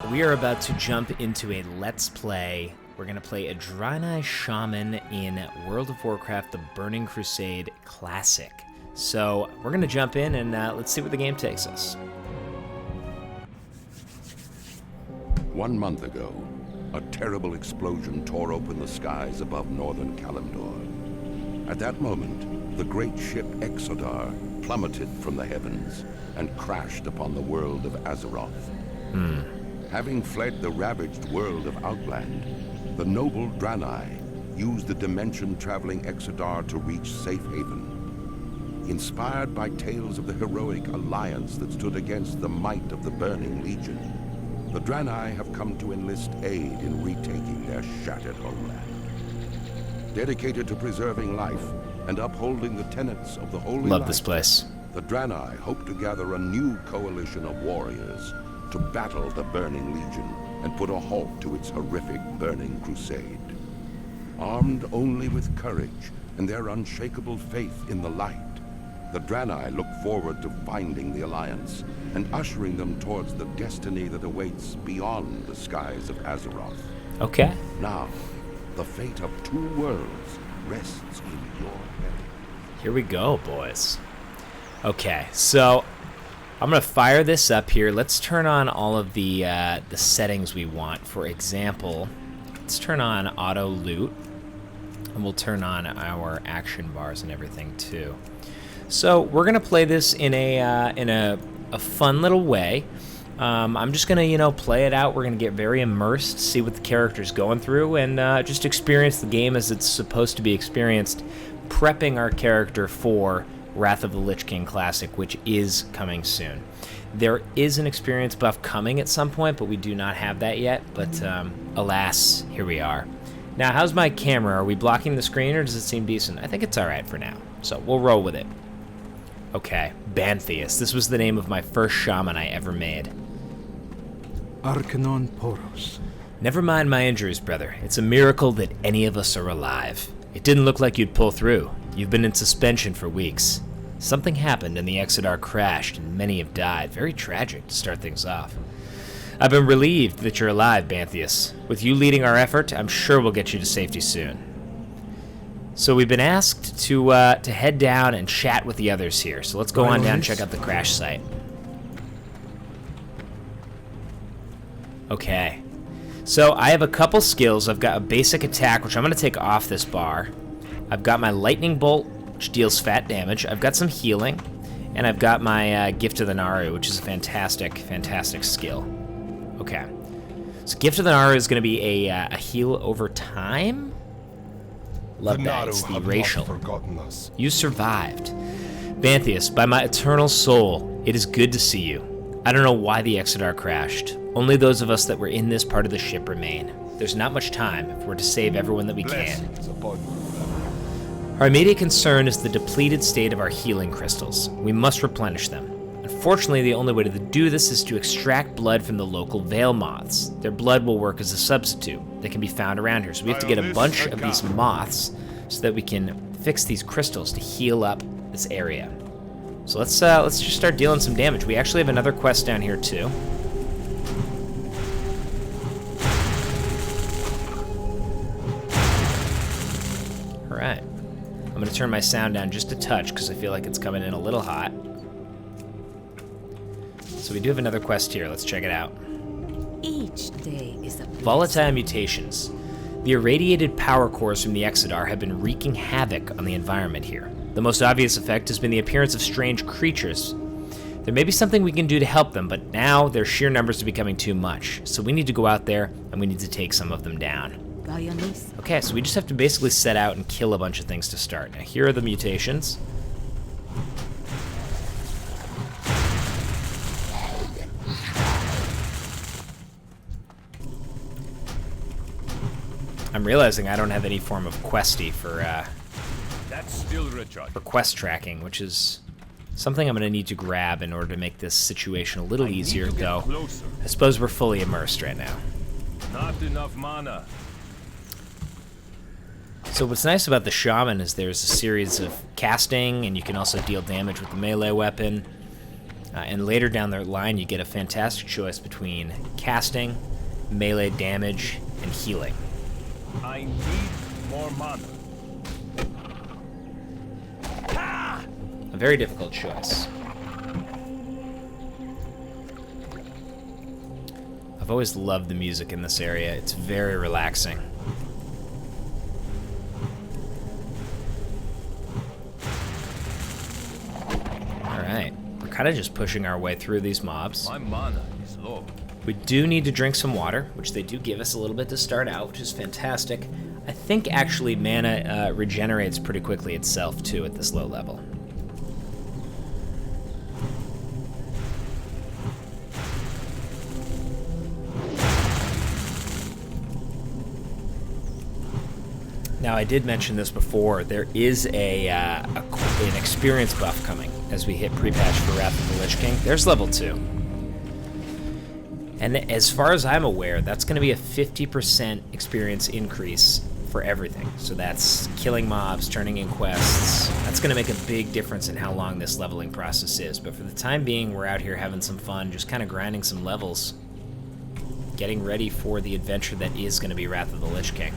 We are about to jump into a Let's Play. We're going to play a Draenei Shaman in World of Warcraft, the Burning Crusade Classic. So we're going to jump in and let's see where the game takes us. 1 month ago, a terrible explosion tore open the skies above northern Kalimdor. At that moment, the great ship Exodar plummeted from the heavens and crashed upon the world of Azeroth. Having fled the ravaged world of Outland, the noble Draenei used the dimension-traveling Exodar to reach safe haven. Inspired by tales of the heroic alliance that stood against the might of the Burning Legion, the Draenei have come to enlist aid in retaking their shattered homeland. Dedicated to preserving life and upholding the tenets of the Holy Love Light, this place. the Draenei hope to gather a new coalition of warriors to battle the Burning Legion and put a halt to its horrific Burning Crusade. Armed only with courage and their unshakable faith in the light, the Draenei look forward to finding the Alliance and ushering them towards the destiny that awaits beyond the skies of Azeroth. Okay. Now, the fate of 2 worlds rests in your hands. Here we go, boys. Okay, so I'm going to fire this up here. Let's turn on all of the settings we want. For example, let's turn on auto loot, and we'll turn on our action bars and everything too. So we're going to play this in a fun little way. I'm just going to, play it out. We're going to get very immersed, see what the character's going through, and just experience the game as it's supposed to be experienced, prepping our character for Wrath of the Lich King Classic, which is coming soon. There is an experience buff coming at some point, but we do not have that yet. But alas, here we are. Now, how's my camera? Are we blocking the screen, or does it seem decent? I think it's all right for now, so we'll roll with it. Okay, Bantheus. This was the name of my first shaman I ever made. Arcanon Poros. Never mind my injuries, brother. It's a miracle that any of us are alive. It didn't look like you'd pull through. You've been in suspension for weeks. Something happened and the Exodar crashed and many have died. Very tragic to start things off. I've been relieved that you're alive, Bantheus. With you leading our effort, I'm sure we'll get you to safety soon. So we've been asked to head down and chat with the others here. So let's go on down and check out the crash site. Okay. So I have a couple skills. I've got a basic attack, which I'm going to take off this bar. I've got my lightning bolt, which deals fat damage. I've got some healing, and I've got my Gift of the Naru, which is a fantastic, fantastic skill. Okay. So Gift of the Naru is going to be a heal over time. Love that. It's the racial. You survived. Bantheus, by my eternal soul, it is good to see you. I don't know why the Exodar crashed. Only those of us that were in this part of the ship remain. There's not much time if we're to save everyone that we can. Our immediate concern is the depleted state of our healing crystals. We must replenish them. Unfortunately, the only way to do this is to extract blood from the local Vale moths. Their blood will work as a substitute. They can be found around here. So we have to get a bunch of these moths so that we can fix these crystals to heal up this area. So let's just start dealing some damage. We actually have another quest down here too. All right. I'm going to turn my sound down just a touch because I feel like it's coming in a little hot. So we do have another quest here. Let's check it out. Each day is a Volatile mutations. The irradiated power cores from the Exodar have been wreaking havoc on the environment here. The most obvious effect has been the appearance of strange creatures. There may be something we can do to help them, but now their sheer numbers are becoming too much. So we need to go out there and we need to take some of them down. Okay, so we just have to basically set out and kill a bunch of things to start. Now, here are the mutations. I'm realizing I don't have any form of questy for quest tracking, which is something I'm going to need to grab in order to make this situation a little easier, though. I suppose we're fully immersed right now. Not enough mana. So what's nice about the Shaman is there's a series of casting, and you can also deal damage with the melee weapon. And later down the line, you get a fantastic choice between casting, melee damage, and healing. I need more mana. A very difficult choice. I've always loved the music in this area. It's very relaxing. Alright, we're kind of just pushing our way through these mobs. My mana is low. We do need to drink some water, which they do give us a little bit to start out, which is fantastic. I think actually mana regenerates pretty quickly itself too at this low level. Now, I did mention this before. There is an experience buff coming as we hit pre-patch for Wrath of the Lich King. There's level 2. And as far as I'm aware, that's going to be a 50% experience increase for everything. So that's killing mobs, turning in quests. That's going to make a big difference in how long this leveling process is. But for the time being, we're out here having some fun, just kind of grinding some levels, getting ready for the adventure that is going to be Wrath of the Lich King.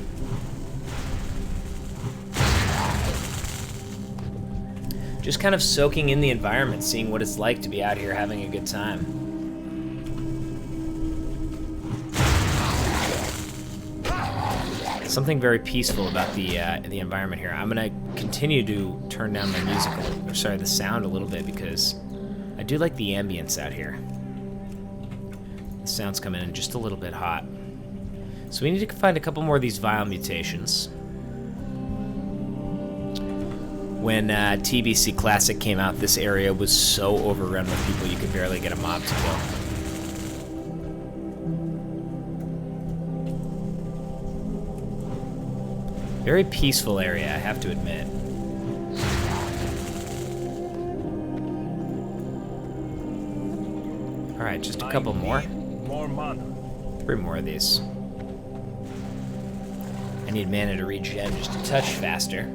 Just kind of soaking in the environment, seeing what it's like to be out here having a good time. Something very peaceful about the environment here. I'm gonna continue to turn down my the sound a little bit because I do like the ambience out here. The sound's coming in just a little bit hot. So we need to find a couple more of these Vile mutations. When TBC Classic came out, this area was so overrun with people you could barely get a mob to kill. Very peaceful area, I have to admit. Alright, just a couple more. More mana. 3 more of these. I need mana to regen just a touch faster.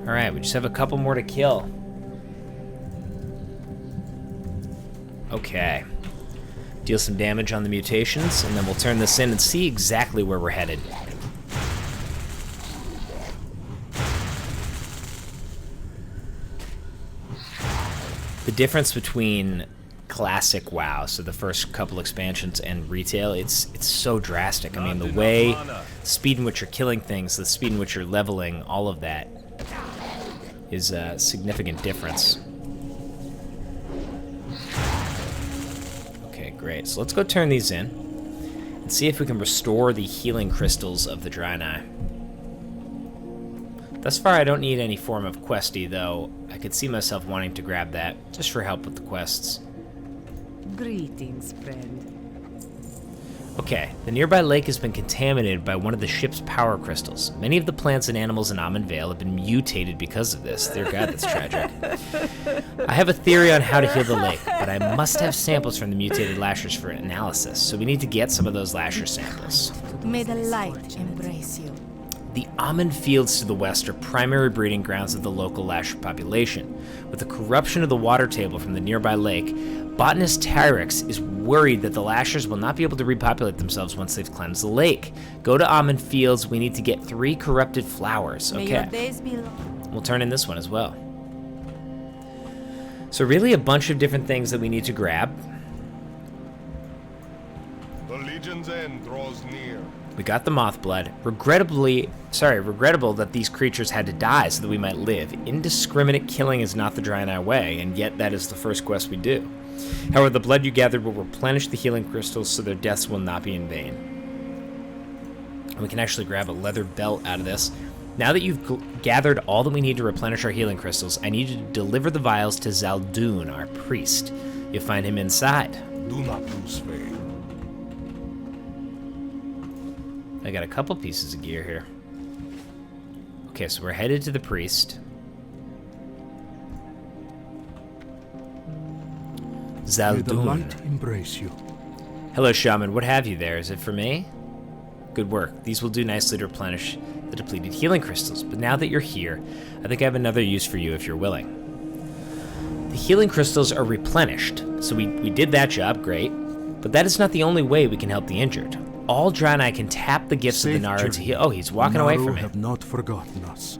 Alright, we just have a couple more to kill. Okay. Deal some damage on the mutations, and then we'll turn this in and see exactly where we're headed. The difference between classic WoW, so the first couple expansions, and retail, it's so drastic. I mean, the way, the speed in which you're killing things, the speed in which you're leveling, all of that is a significant difference. Okay, great. So let's go turn these in and see if we can restore the healing crystals of the Draenei. Thus far, I don't need any form of questy, though I could see myself wanting to grab that just for help with the quests. Greetings, friend. Okay, the nearby lake has been contaminated by one of the ship's power crystals. Many of the plants and animals in Ammen Vale have been mutated because of this. Dear God, that's tragic. I have a theory on how to heal the lake, but I must have samples from the mutated lashers for analysis, so we need to get some of those lasher samples. May the light embrace you. The Ammen fields to the west are primary breeding grounds of the local lasher population. With the corruption of the water table from the nearby lake, botanist Tyrix is worried that the lashers will not be able to repopulate themselves once they've cleansed the lake. Go to Ammen fields, we need to get 3 corrupted flowers. May your Okay, days be long. we'll turn in this one as well. So really a bunch of different things that we need to grab. The Legion's end draws near. We got the moth blood. Regrettable that these creatures had to die so that we might live. Indiscriminate killing is not the Draenei way, and yet that is the first quest we do. However, the blood you gathered will replenish the healing crystals so their deaths will not be in vain. And we can actually grab a leather belt out of this. Now that you've gathered all that we need to replenish our healing crystals, I need you to deliver the vials to Zaldun, our priest. You'll find him inside. Do not lose faith. I got a couple pieces of gear here. Okay, so we're headed to the priest. May the light Zaldun. embrace you. Hello, Shaman. What have you there? Is it for me? Good work. These will do nicely to replenish the depleted healing crystals. But now that you're here, I think I have another use for you if you're willing. The healing crystals are replenished, so we did that job, great. But that is not the only way we can help the injured. All Draenei can tap the gifts of the Naru to heal. Oh, he's walking away from me. have not forgotten us.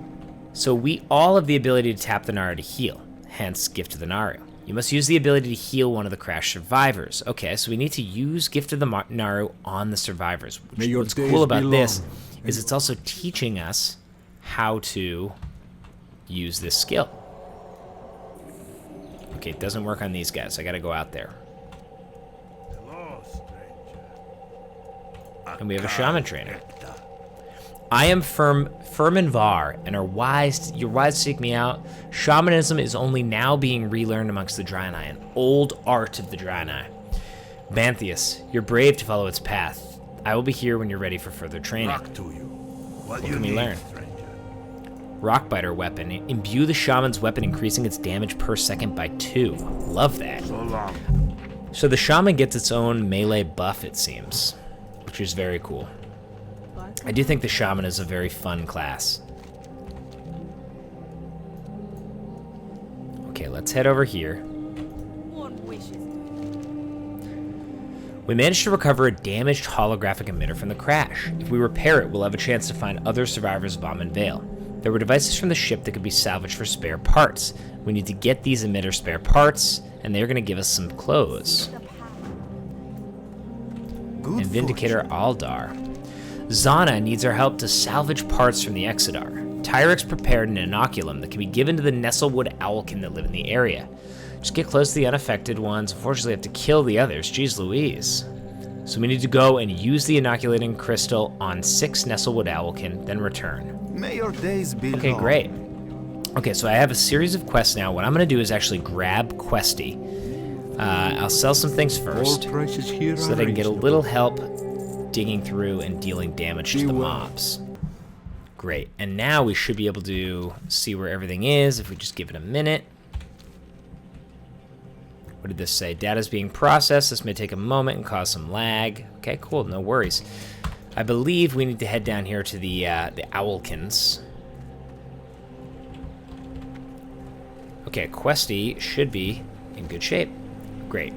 So we all have the ability to tap the Naru to heal, hence Gift of the Naru. You must use the ability to heal one of the crash survivors. Okay, so we need to use Gift of the Naru on the survivors. What's cool about this is it's also teaching us how to use this skill. Okay, it doesn't work on these guys. I gotta go out there. Hello, stranger. And we have a shaman trainer. I am Firmin and you're wise to seek me out. Shamanism is only now being relearned amongst the Draenei, an old art of the Draenei. Bantheus, you're brave to follow its path. I will be here when you're ready for further training. Rock to you. What can we learn? Rockbiter weapon. Imbue the shaman's weapon, increasing its damage per second by 2. Love that. So long. So the shaman gets its own melee buff, it seems, which is very cool. I do think the shaman is a very fun class. Okay, let's head over here. We managed to recover a damaged holographic emitter from the crash. If we repair it, we'll have a chance to find other survivors of Ammen Vale. There were devices from the ship that could be salvaged for spare parts. We need to get these emitter spare parts, and they're going to give us some clothes. And Vindicator Aldar. Zana needs our help to salvage parts from the Exodar. Tyrix prepared an inoculum that can be given to the Nestlewood owlkin that live in the area. Just get close to the unaffected ones. Unfortunately, have to kill the others. Jeez Louise. So we need to go and use the inoculating crystal on 6 Nestlewood owlkin, then return. May your days be Okay, long. great. Okay, so I have a series of quests now. What I'm going to do is actually grab Questy. I'll sell some things first All prices here so are that I can get a reasonable. little help digging through and dealing damage to the Beware. mobs. Great. And now we should be able to see where everything is if we just give it a minute. What did this say? Data's being processed. This may take a moment and cause some lag. Okay, cool. No worries. I believe we need to head down here to the owlkins. Okay, Questy should be in good shape. Great.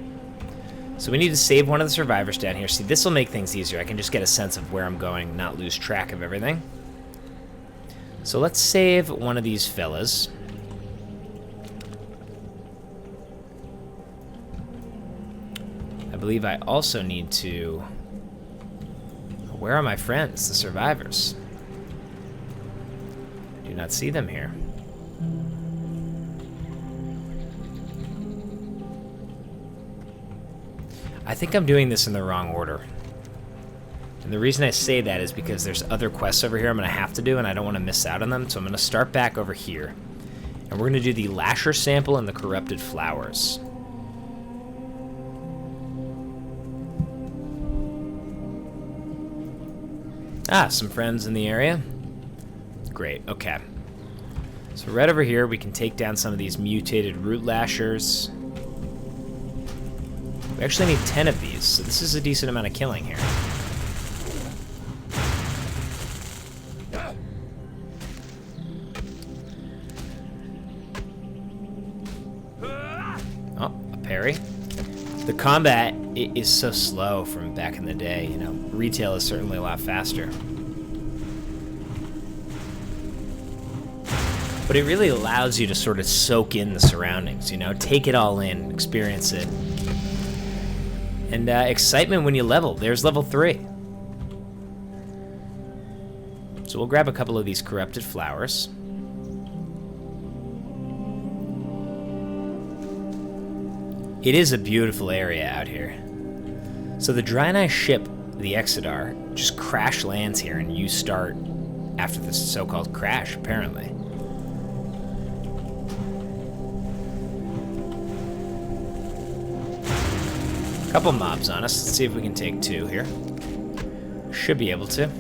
So we need to save one of the survivors down here. See, this will make things easier. I can just get a sense of where I'm going, not lose track of everything. So let's save one of these fellas. I believe I also need to... Where are my friends, the survivors? I do not see them here. I think I'm doing this in the wrong order. And the reason I say that is because there's other quests over here I'm going to have to do, and I don't want to miss out on them, so I'm going to start back over here. And we're going to do the Lasher sample and the Corrupted Flowers. Ah, some friends in the area. Great, okay. So right over here, we can take down some of these mutated root lashers. We actually need 10 of these, so this is a decent amount of killing here. Oh, a parry. The combat is so slow from back in the day, you know. Retail is certainly a lot faster. But it really allows you to sort of soak in the surroundings, you know, take it all in, experience it. And excitement when you level. There's level 3. So we'll grab a couple of these Corrupted Flowers. It is a beautiful area out here. So the Draenei ship, the Exodar, just crash lands here, and you start after this so-called crash, apparently. Couple mobs on us. Let's see if we can take 2 here. Should be able to.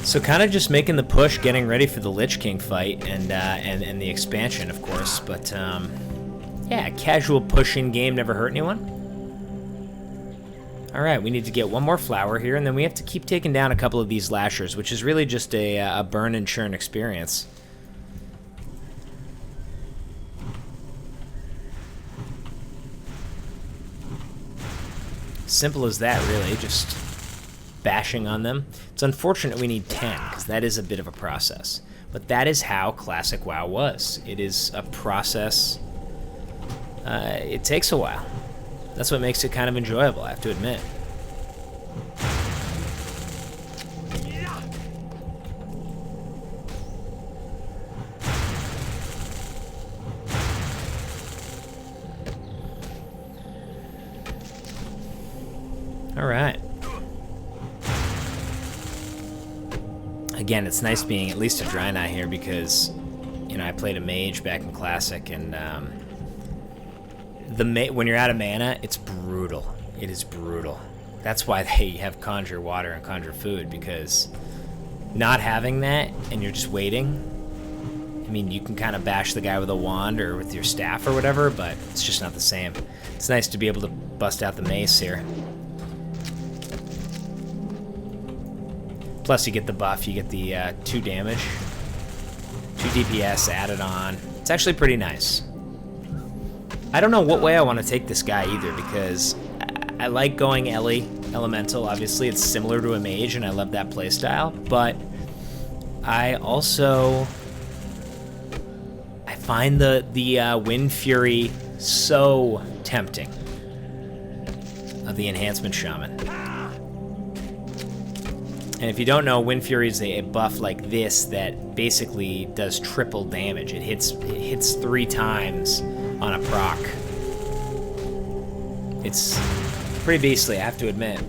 So kind of just making the push, getting ready for the Lich King fight and the expansion, of course. But yeah, casual push-in game never hurt anyone. All right, we need to get one more flower here, and then we have to keep taking down a couple of these lashers, which is really just a burn and churn experience. Simple as that, really, just bashing on them. It's unfortunate we need 10, because that is a bit of a process. But that is how Classic WoW was. It is a process. It takes a while. That's what makes it kind of enjoyable, I have to admit. All right. Again, it's nice being at least a Draenei here because, you know, I played a mage back in Classic, and when you're out of mana, it's brutal. It is brutal. That's why they have Conjure Water and Conjure Food, because not having that and you're just waiting, I mean, you can kind of bash the guy with a wand or with your staff or whatever, but it's just not the same. It's nice to be able to bust out the mace here. Plus you get the buff, you get the 2 damage, 2 DPS added on. It's actually pretty nice. I don't know what way I want to take this guy either, because I like going Elemental. Obviously, it's similar to a mage, and I love that playstyle. But I find the Wind Fury so tempting of the Enhancement Shaman. And if you don't know, Wind Fury is a buff like this that basically does triple damage. It hits 3 times on a proc. It's pretty beastly, I have to admit.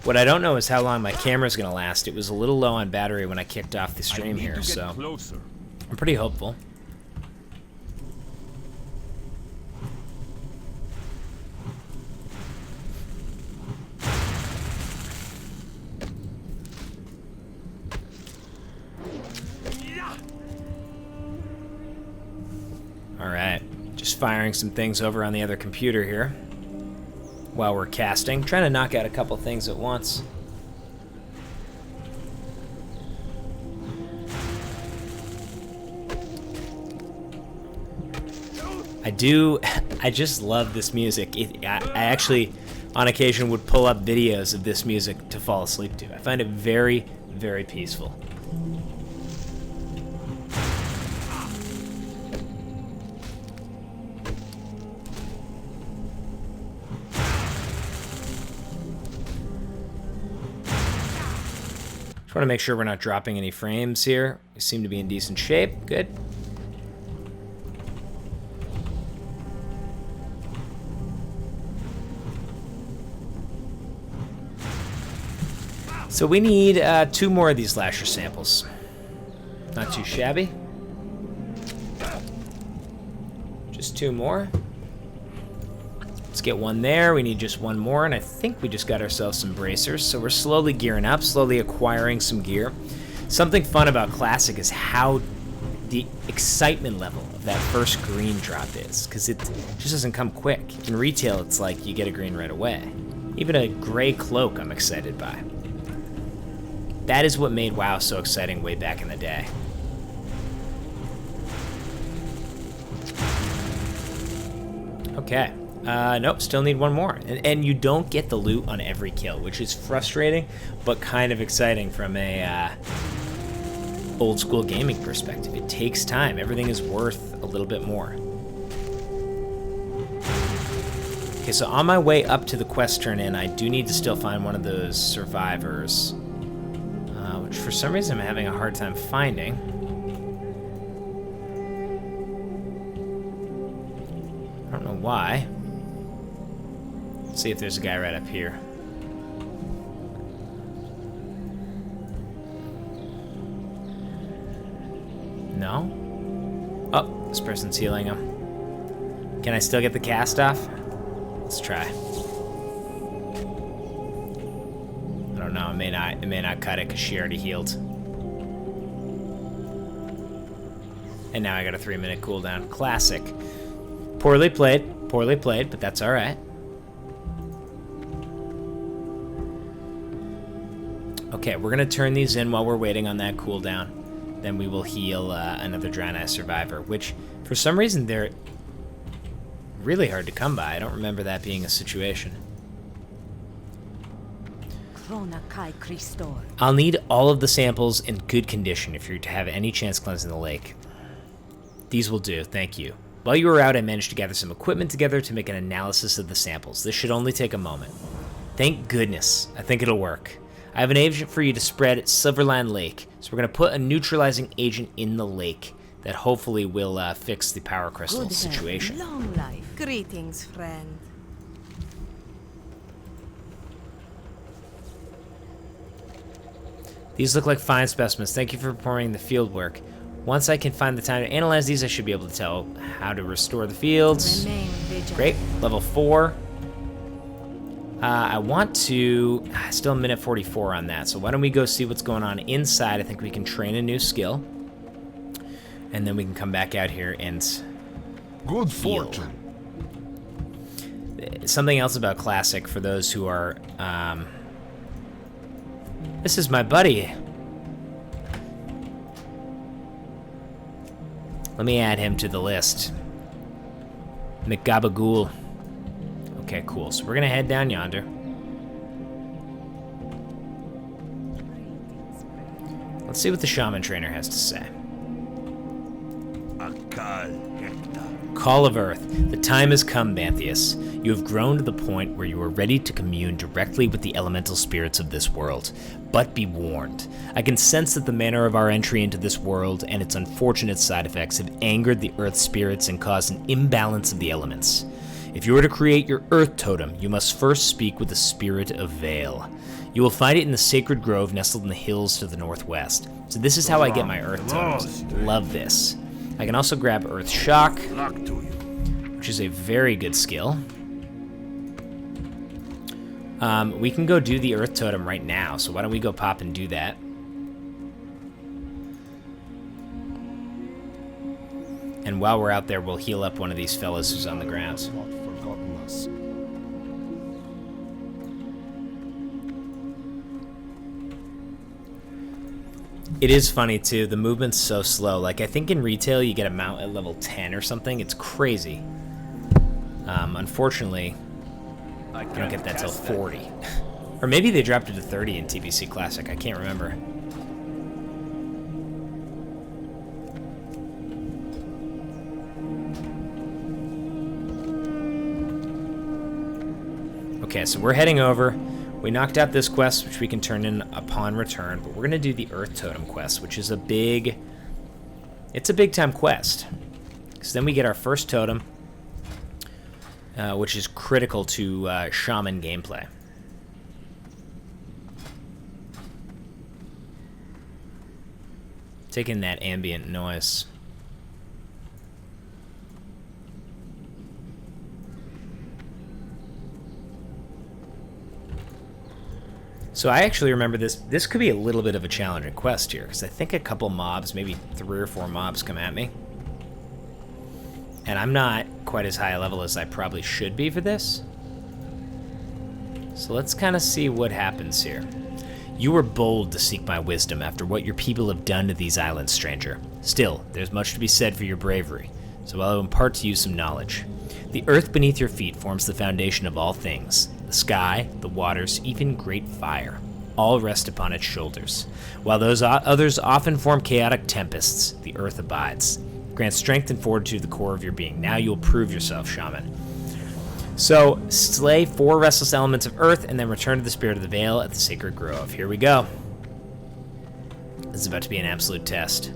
What I don't know is how long my camera's gonna last. It was a little low on battery when I kicked off the stream here, so I'm pretty hopeful. Alright, just firing some things over on the other computer here while we're casting. Trying to knock out a couple things at once. I just love this music. I actually, on occasion, would pull up videos of this music to fall asleep to. I find it very, very peaceful. Want to make sure we're not dropping any frames here. We seem to be in decent shape. Good. So we need 2 more of these lasher samples. Not too shabby. Just 2 more. Let's get 1 there. We need just 1 more, and I think we just got ourselves some bracers. So we're slowly gearing up, slowly acquiring some gear. Something fun about Classic is how the excitement level of that first green drop is, because it just doesn't come quick. In retail, it's like you get a green right away. Even a gray cloak I'm excited by. That is what made WoW so exciting way back in the day. Okay. Nope, still need 1 more. And you don't get the loot on every kill, which is frustrating, but kind of exciting from a old school gaming perspective. It takes time. Everything is worth a little bit more. Okay, so on my way up to the quest turn-in, I do need to still find one of those survivors, which for some reason I'm having a hard time finding. I don't know why. Let's see if there's a guy right up here. No? Oh, this person's healing him. Can I still get the cast off? Let's try. I don't know. It may not cut it because she already healed. And now I got a 3-minute cooldown. Classic. Poorly played, but that's all right. Okay, we're gonna turn these in while we're waiting on that cooldown. Then we will heal another Draenei survivor, which for some reason they're really hard to come by. I don't remember that being a situation. I'll need all of the samples in good condition if you're to have any chance cleansing the lake. These will do, thank you. While you were out, I managed to gather some equipment together to make an analysis of the samples. This should only take a moment. Thank goodness. I think it'll work. I have an agent for you to spread at Silverland Lake, so we're going to put a neutralizing agent in the lake that hopefully will fix the power crystal situation. Long life. Greetings, friend. These look like fine specimens. Thank you for performing the field work. Once I can find the time to analyze these, I should be able to tell how to restore the fields. Great. Level 4. I want to... Still a minute 44 on that, so why don't we go see what's going on inside. I think we can train a new skill. And then we can come back out here and... Good heal. fortune. Something else about Classic for those who are... This is my buddy. Let me add him to the list. McGabagool. Okay, cool. So we're gonna head down yonder. Let's see what the shaman trainer has to say. Call of Earth. The time has come, Bantheus. You have grown to the point where you are ready to commune directly with the elemental spirits of this world. But be warned. I can sense that the manner of our entry into this world and its unfortunate side effects have angered the Earth spirits and caused an imbalance of the elements. If you are to create your Earth totem, you must first speak with the spirit of Vale. You will find it in the sacred grove nestled in the hills to the northwest. So this is how I get my Earth totems. Love this. I can also grab Earth Shock, which is a very good skill. We can go do the Earth Totem right now, so why don't we go pop and do that. And while we're out there, we'll heal up one of these fellas who's on the ground. It is funny, too. The movement's so slow. Like, I think in retail, you get a mount at level 10 or something. It's crazy. Unfortunately, I don't get that till 40. Or maybe they dropped it to 30 in TBC Classic. I can't remember. Okay, so we're heading over. We knocked out this quest, which we can turn in upon return, but we're going to do the Earth Totem quest, which is a big... It's a big-time quest. Because then we get our first totem, which is critical to Shaman gameplay. Taking that ambient noise. So I actually remember this. This could be a little bit of a challenging quest here, because I think a couple mobs, maybe 3 or 4 mobs come at me. And I'm not quite as high a level as I probably should be for this. So let's kind of see what happens here. You were bold to seek my wisdom after what your people have done to these islands, stranger. Still, there's much to be said for your bravery, so I'll impart to you some knowledge. The earth beneath your feet forms the foundation of all things. The sky, the waters, even great fire, all rest upon its shoulders. While those others often form chaotic tempests, the earth abides. Grant strength and fortitude to the core of your being. Now you'll prove yourself, shaman. So, slay 4 restless elements of earth and then return to the spirit of the Vale at the sacred grove. Here we go. This is about to be an absolute test.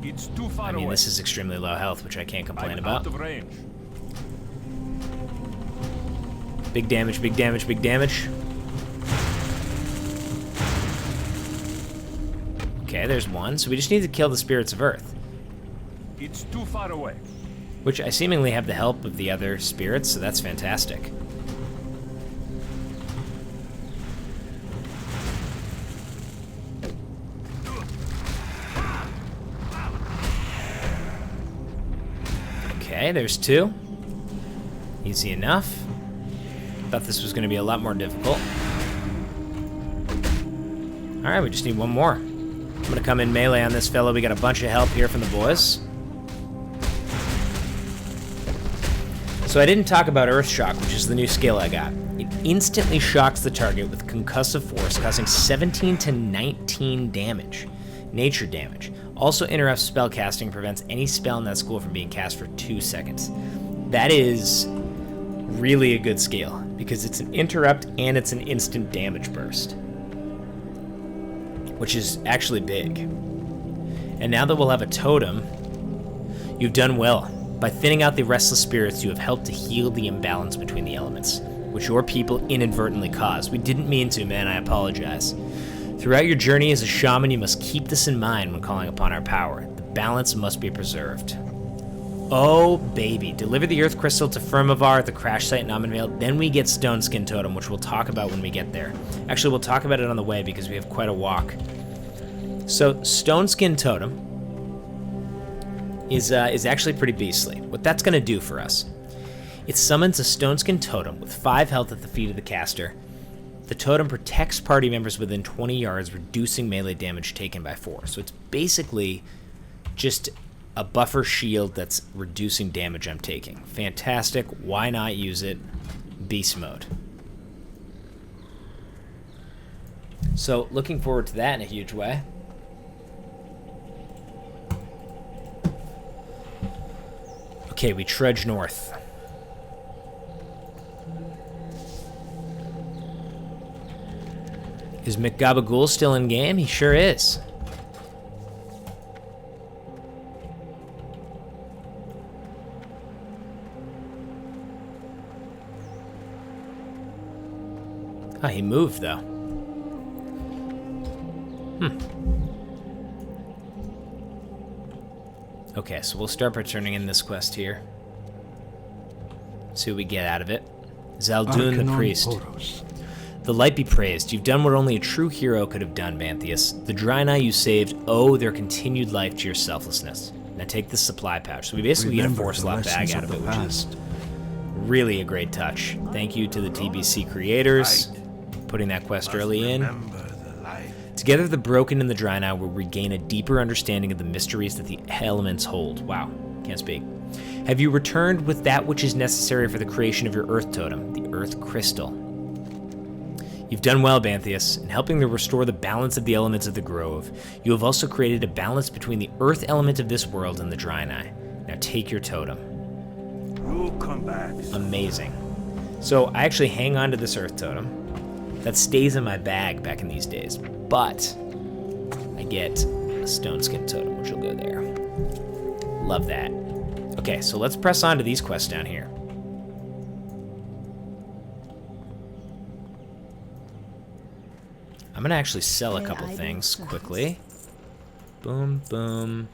It's too far away. This is extremely low health, which I can't complain about. Out of range. Big damage, big damage, big damage. Okay, there's one. So we just need to kill the spirits of earth. It's too far away. Which I seemingly have the help of the other spirits, so that's fantastic. Okay, there's 2. Easy enough. Thought this was going to be a lot more difficult. Alright, we just need 1 more. I'm going to come in melee on this fellow. We got a bunch of help here from the boys. So I didn't talk about Earth Shock, which is the new skill I got. It instantly shocks the target with concussive force, causing 17 to 19 damage. Nature damage. Also interrupts spell casting, prevents any spell in that school from being cast for 2 seconds. That is really a good skill, because it's an interrupt and it's an instant damage burst. Which is actually big. And now that we'll have a totem, you've done well. By thinning out the restless spirits, you have helped to heal the imbalance between the elements, which your people inadvertently caused. We didn't mean to, man, I apologize. Throughout your journey as a shaman, you must keep this in mind when calling upon our power. The balance must be preserved. Oh, baby. Deliver the Earth Crystal to Firmavar at the crash site in Ammen Vale. Then we get Stone Skin Totem, which we'll talk about when we get there. Actually, we'll talk about it on the way because we have quite a walk. So, Stone Skin Totem is actually pretty beastly. What that's going to do for us, it summons a Stone Skin Totem with 5 health at the feet of the caster. The totem protects party members within 20 yards, reducing melee damage taken by 4. So it's basically just a buffer shield that's reducing damage I'm taking. Fantastic. Why not use it? Beast mode. So looking forward to that in a huge way. Okay, we trudge north. Is McGabagool still in game? He sure is. Ah, he moved though. Okay, so we'll start by turning in this quest here. See what we get out of it. Zaldun the Priest. The light be praised. You've done what only a true hero could have done, Banthius. The Draenei you saved owe their continued life to your selflessness. Now take this supply pouch. So we basically get a 4-slot bag out of it, which is really a great touch. Thank you to the TBC creators, putting that quest early in. Together, the Broken and the Draenei will regain a deeper understanding of the mysteries that the elements hold. Wow, can't speak. Have you returned with that which is necessary for the creation of your Earth Totem, the Earth Crystal? You've done well, Banthius, in helping to restore the balance of the elements of the Grove. You have also created a balance between the Earth element of this world and the Draenei. Now take your totem. You'll come back. Amazing. So I actually hang on to this Earth Totem. That stays in my bag back in these days. But I get a Stone Skin Totem, which will go there. Love that. Okay, so let's press on to these quests down here. I'm gonna actually sell a couple things quickly. Boom, boom.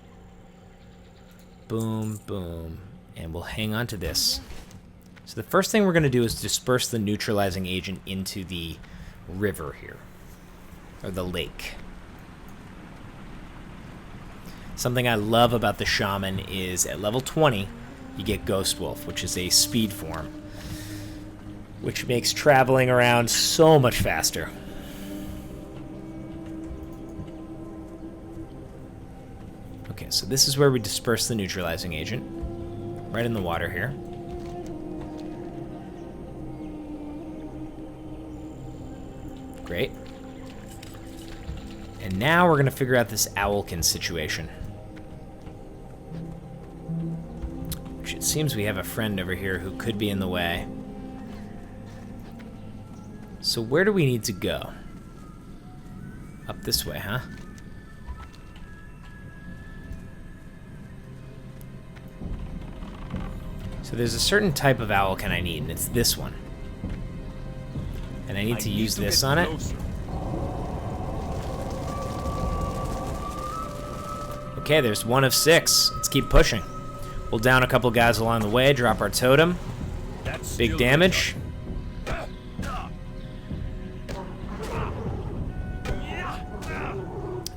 Boom, boom. And we'll hang on to this. So the first thing we're gonna do is disperse the neutralizing agent into the river here. Or the lake. Something I love about the Shaman is at level 20, you get Ghost Wolf, which is a speed form, which makes traveling around so much faster. Okay, so this is where we disperse the neutralizing agent. Right in the water here. Great. And now we're going to figure out this Owlkin situation. Which it seems we have a friend over here who could be in the way. So where do we need to go? Up this way, huh? So there's a certain type of Owlkin I need, and it's this one. And I need to use this on it. Okay, there's 1 of 6. Let's keep pushing. We'll down a couple guys along the way, drop our totem. That's Big still damage.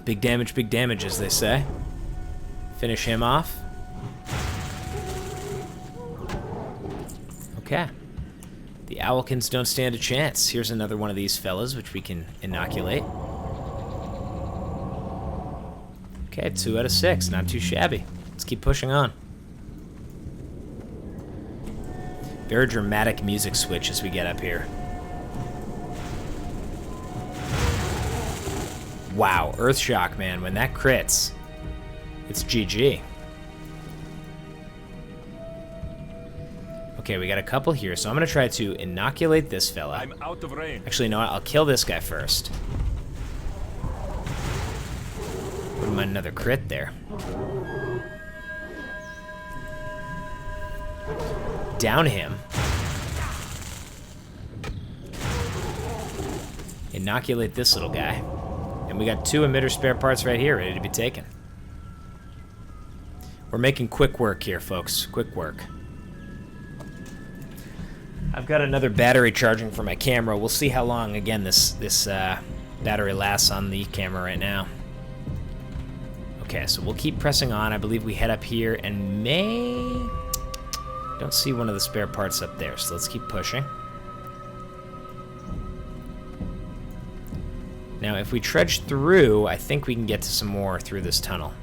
Big damage, as they say. Finish him off. Okay. The Owlkins don't stand a chance. Here's another one of these fellas, which we can inoculate. Okay, 2 out of 6. Not too shabby. Let's keep pushing on. Very dramatic music switch as we get up here. Wow, Earthshock, man. When that crits, it's GG. Okay, we got a couple here, so I'm going to try to inoculate this fella. I'm out of range. Actually, you know what? I'll kill this guy first. Wouldn't mind another crit there. Down him. Inoculate this little guy. And we got 2 emitter spare parts right here ready to be taken. We're making quick work here, folks. Quick work. I've got another battery charging for my camera. We'll see how long, again, this battery lasts on the camera right now. Okay, so we'll keep pressing on. I believe we head up here and don't see one of the spare parts up there, so let's keep pushing. Now, if we trudge through, I think we can get to some more through this tunnel.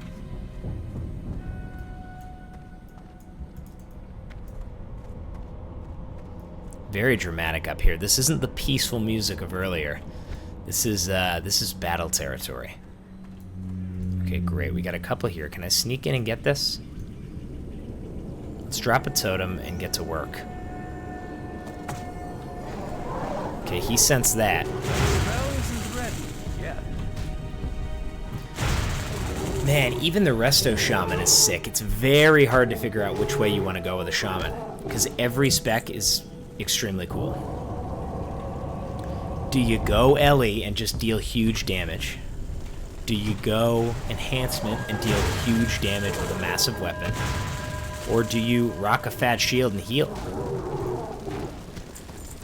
Very dramatic up here. This isn't the peaceful music of earlier. This is battle territory. Okay, great. We got a couple here. Can I sneak in and get this? Let's drop a totem and get to work. Okay, he sensed that. Man, even the Resto Shaman is sick. It's very hard to figure out which way you want to go with a Shaman, because every spec is extremely cool. Do you go Ellie and just deal huge damage? Do you go Enhancement and deal huge damage with a massive weapon? Or do you rock a fat shield and heal?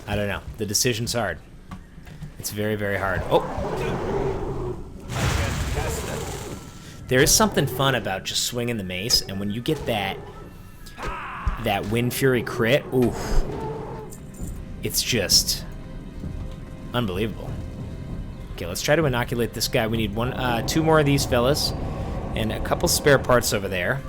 I don't know. The decision's hard. It's very, very hard. Oh! There is something fun about just swinging the mace, and when you get that Wind Fury crit, oof, it's just unbelievable. Okay, let's try to inoculate this guy. We need 2 more of these fellas, and a couple spare parts over there.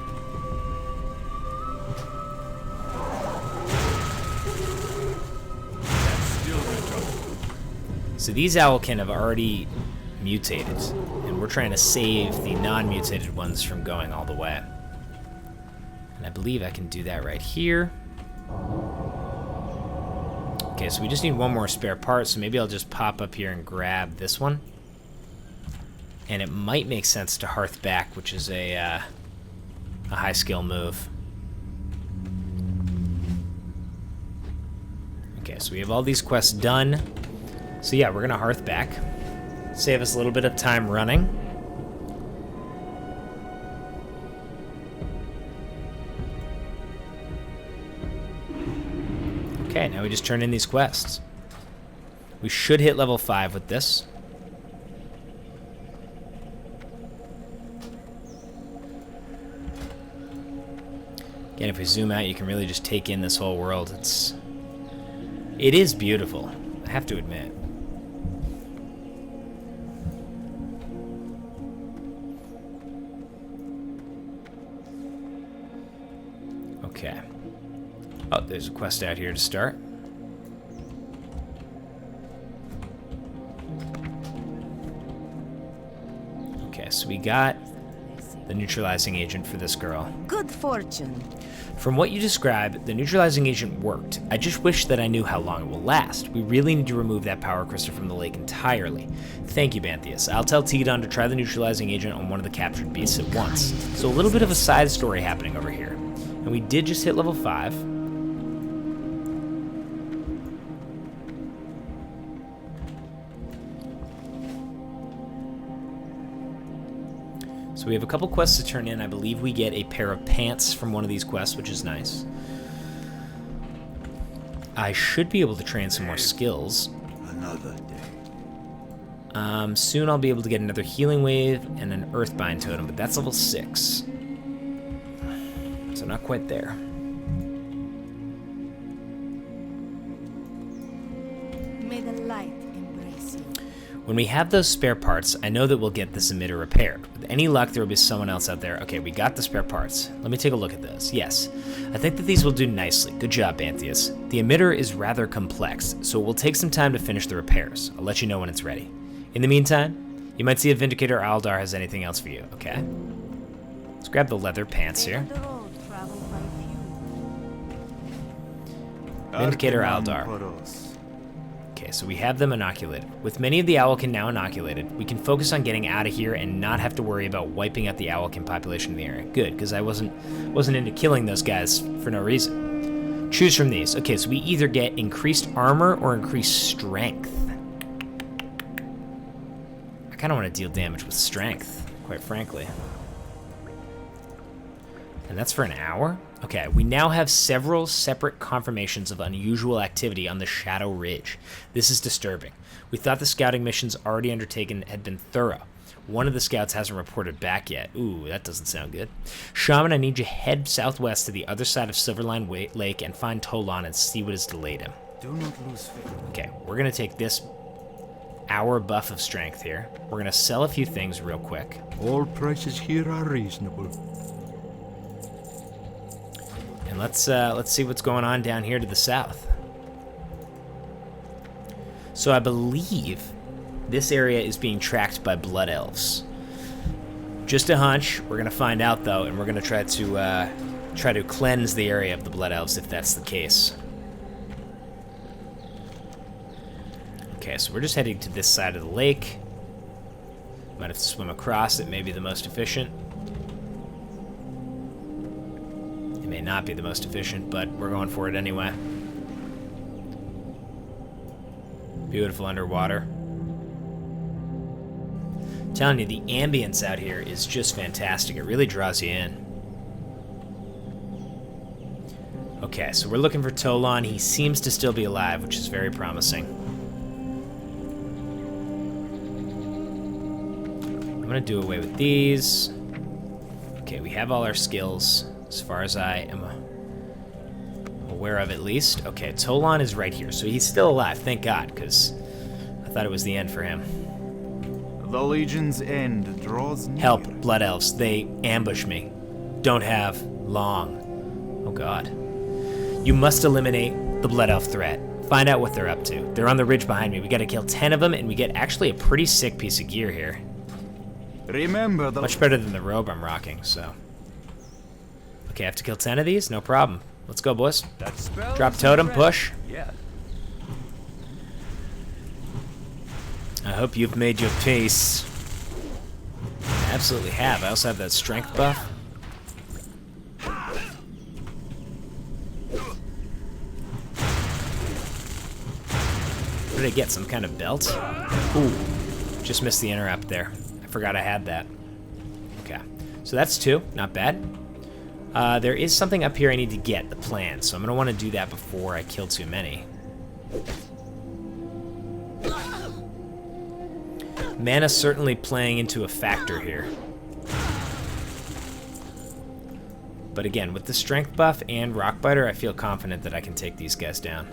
So these Owlkin have already mutated, and we're trying to save the non-mutated ones from going all the way. And I believe I can do that right here. Okay, so we just need 1 more spare part, so maybe I'll just pop up here and grab this one. And it might make sense to hearth back, which is a high skill move. Okay, so we have all these quests done. So yeah, we're gonna hearth back. Save us a little bit of time running. Okay, now we just turn in these quests. We should hit level 5 with this. Again, if we zoom out, you can really just take in this whole world. It is beautiful, I have to admit. Okay. Oh, there's a quest out here to start. Okay, so we got the neutralizing agent for this girl. Good fortune. From what you described, the neutralizing agent worked. I just wish that I knew how long it will last. We really need to remove that power crystal from the lake entirely. Thank you, Bantheus. I'll tell Tidon to try the neutralizing agent on one of the captured beasts at once. So a little bit of a side story happening over here. And we did just hit level 5. So we have a couple quests to turn in. I believe we get a pair of pants from one of these quests, which is nice. I should be able to train some more skills. Another day. Soon I'll be able to get another healing wave and an earthbind totem, but that's level 6. So not quite there. May the light embrace you. When we have those spare parts, I know that we'll get this emitter repaired. With any luck, there will be someone else out there. Okay, we got the spare parts. Let me take a look at those. Yes, I think that these will do nicely. Good job, Antheus. The emitter is rather complex, so it will take some time to finish the repairs. I'll let you know when it's ready. In the meantime, you might see if Vindicator Aldar has anything else for you, okay? Let's grab the leather pants here. The road traveled by few. Vindicator Aldar. Okay, so we have them inoculated. With many of the Owlkin now inoculated, we can focus on getting out of here and not have to worry about wiping out the Owlkin population in the area. Good, because I wasn't into killing those guys for no reason. Choose from these. Okay, so we either get increased armor or increased strength. I kind of want to deal damage with strength, quite frankly. And that's for an hour? Okay, we now have several separate confirmations of unusual activity on the Shadow Ridge. This is disturbing. We thought the scouting missions already undertaken had been thorough. One of the scouts hasn't reported back yet. Ooh, that doesn't sound good. Shaman, I need you to head southwest to the other side of Silverline Lake and find Tolan and see what has delayed him. Do not lose faith. Okay, we're going to take this hour buff of strength here. We're going to sell a few things real quick. All prices here are reasonable. And let's see what's going on down here to the south. So I believe this area is being tracked by blood elves. Just a hunch. We're gonna find out though, and we're gonna try to cleanse the area of the blood elves if that's the case. Okay, so we're just heading to this side of the lake. Might have to swim across. It may be the most efficient. May not be the most efficient, but we're going for it anyway. Beautiful underwater. I'm telling you, the ambience out here is just fantastic. It really draws you in. Okay, so we're looking for Tolan. He seems to still be alive, which is very promising. I'm gonna do away with these. Okay, we have all our skills. As far as I am aware of, at least. Okay, Tolan is right here, so he's still alive, thank God, because I thought it was the end for him. The Legion's end draws near. Help, blood elves. They ambush me. Don't have long. Oh, God. You must eliminate the blood elf threat. Find out what they're up to. They're on the ridge behind me. We gotta kill 10 of them, and we get actually a pretty sick piece of gear here. Remember the Much better than the robe I'm rocking, so... Okay, I have to kill 10 of these? No problem. Let's go, boys. Drop totem, push. Yeah. I hope you've made your peace. I absolutely have. I also have that strength buff. What did I get? Some kind of belt? Ooh. Just missed the interrupt there. I forgot I had that. Okay. So that's 2. Not bad. There is something up here I need to get, the plan, so I'm going to want to do that before I kill too many. Mana's certainly playing into a factor here. But again, with the strength buff and Rockbiter, I feel confident that I can take these guys down.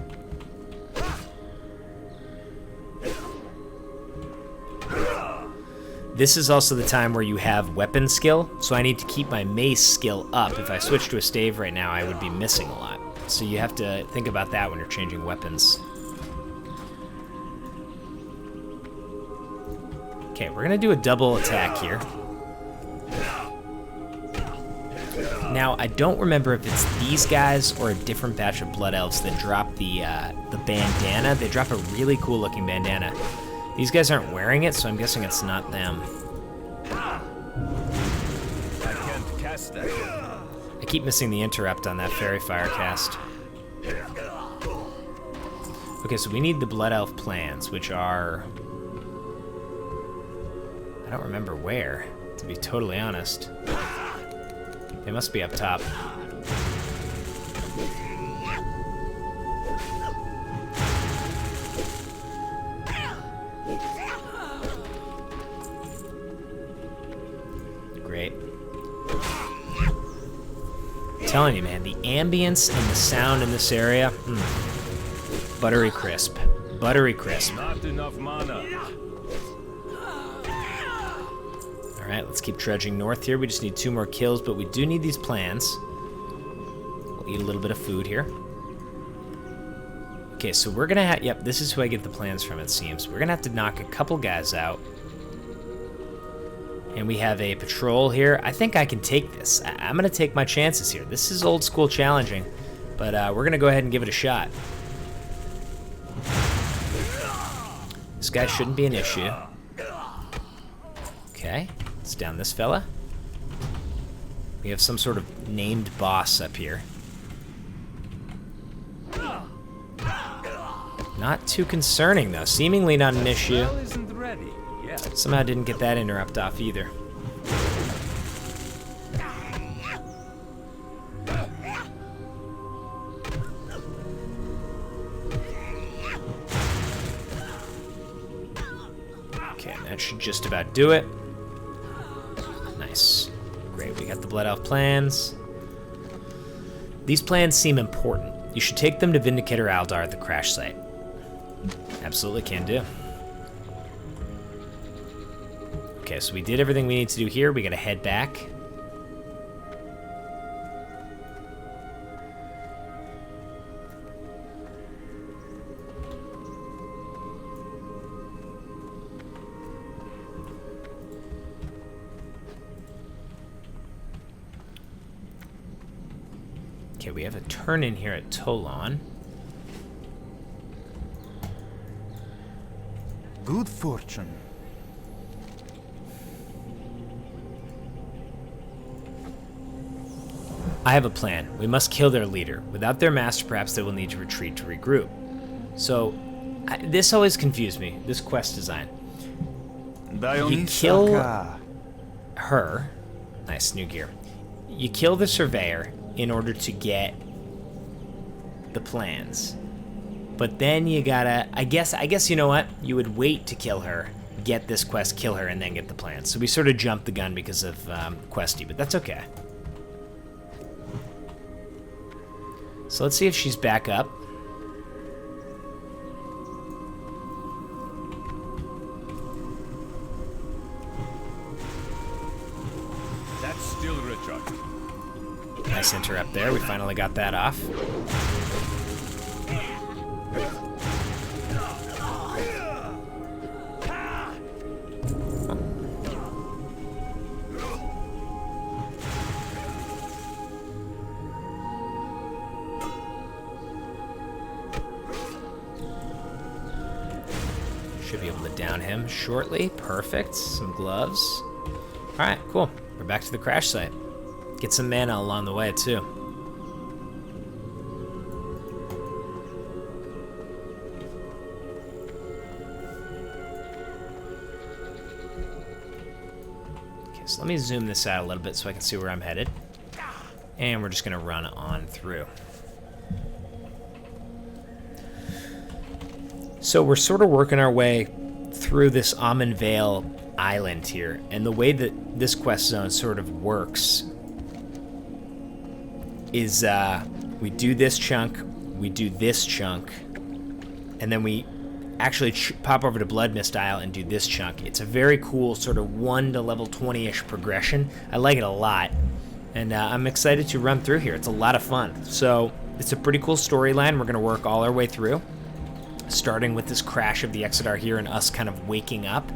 This is also the time where you have weapon skill, so I need to keep my mace skill up. If I switch to a stave right now, I would be missing a lot. So you have to think about that when you're changing weapons. Okay, we're gonna do a double attack here. Now, I don't remember if it's these guys or a different batch of blood elves that drop the bandana. They drop a really cool looking bandana. These guys aren't wearing it, so I'm guessing it's not them. I can't cast that. I keep missing the interrupt on that fairy fire cast. Okay, so we need the blood elf plans, which are... I don't remember where. to be totally honest. They must be up top. Great. I'm telling you, man, the ambience and the sound in this area, buttery crisp. Buttery crisp. Not enough mana. Alright, let's keep trudging north here. We just need 2 more kills, but we do need these plans. We'll eat a little bit of food here. Okay, so we're gonna have... Yep, this is who I get the plans from, it seems. We're gonna have to knock a couple guys out. And we have a patrol here. I think I can take this. I'm gonna take my chances here. This is old school challenging, but we're gonna go ahead and give it a shot. This guy shouldn't be an issue. Okay, let's down this fella. We have some sort of named boss up here. Not too concerning, though. Seemingly not an issue. Well isn't ready yet. Somehow didn't get that interrupt off either. Okay, that should just about do it. Nice. Great, we got the Blood Elf plans. These plans seem important. You should take them to Vindicator Aldar at the crash site. Absolutely can do. Okay, so we did everything we need to do here. We gotta head back. Okay, we have a turn in here at Toulon. Good fortune. I have a plan. We must kill their leader. Without their master, perhaps they will need to retreat to regroup. So, this always confused me, this quest design. You kill her. Nice, new gear. You kill the surveyor in order to get the plans. But then you gotta, I guess you know what? You would wait to kill her, get this quest, kill her, and then get the plans. So we sort of jumped the gun because of Questy, but that's okay. So let's see if she's back up. That's still Richard. Nice interrupt there. We finally got that off. Should be able to down him shortly. Perfect. Some gloves. Alright, cool. We're back to the crash site. Get some mana along the way, too. Okay, so let me zoom this out a little bit so I can see where I'm headed. And we're just going to run on through. So we're sort of working our way through this Ammen Vale island here, and the way that this quest zone sort of works is we do this chunk, we do this chunk, and then we actually pop over to Blood Mist Isle and do this chunk. It's a very cool sort of 1 to level 20-ish progression. I like it a lot, and I'm excited to run through here. It's a lot of fun. So it's a pretty cool storyline. We're going to work all our way through, starting with this crash of the Exodar here and us kind of waking up.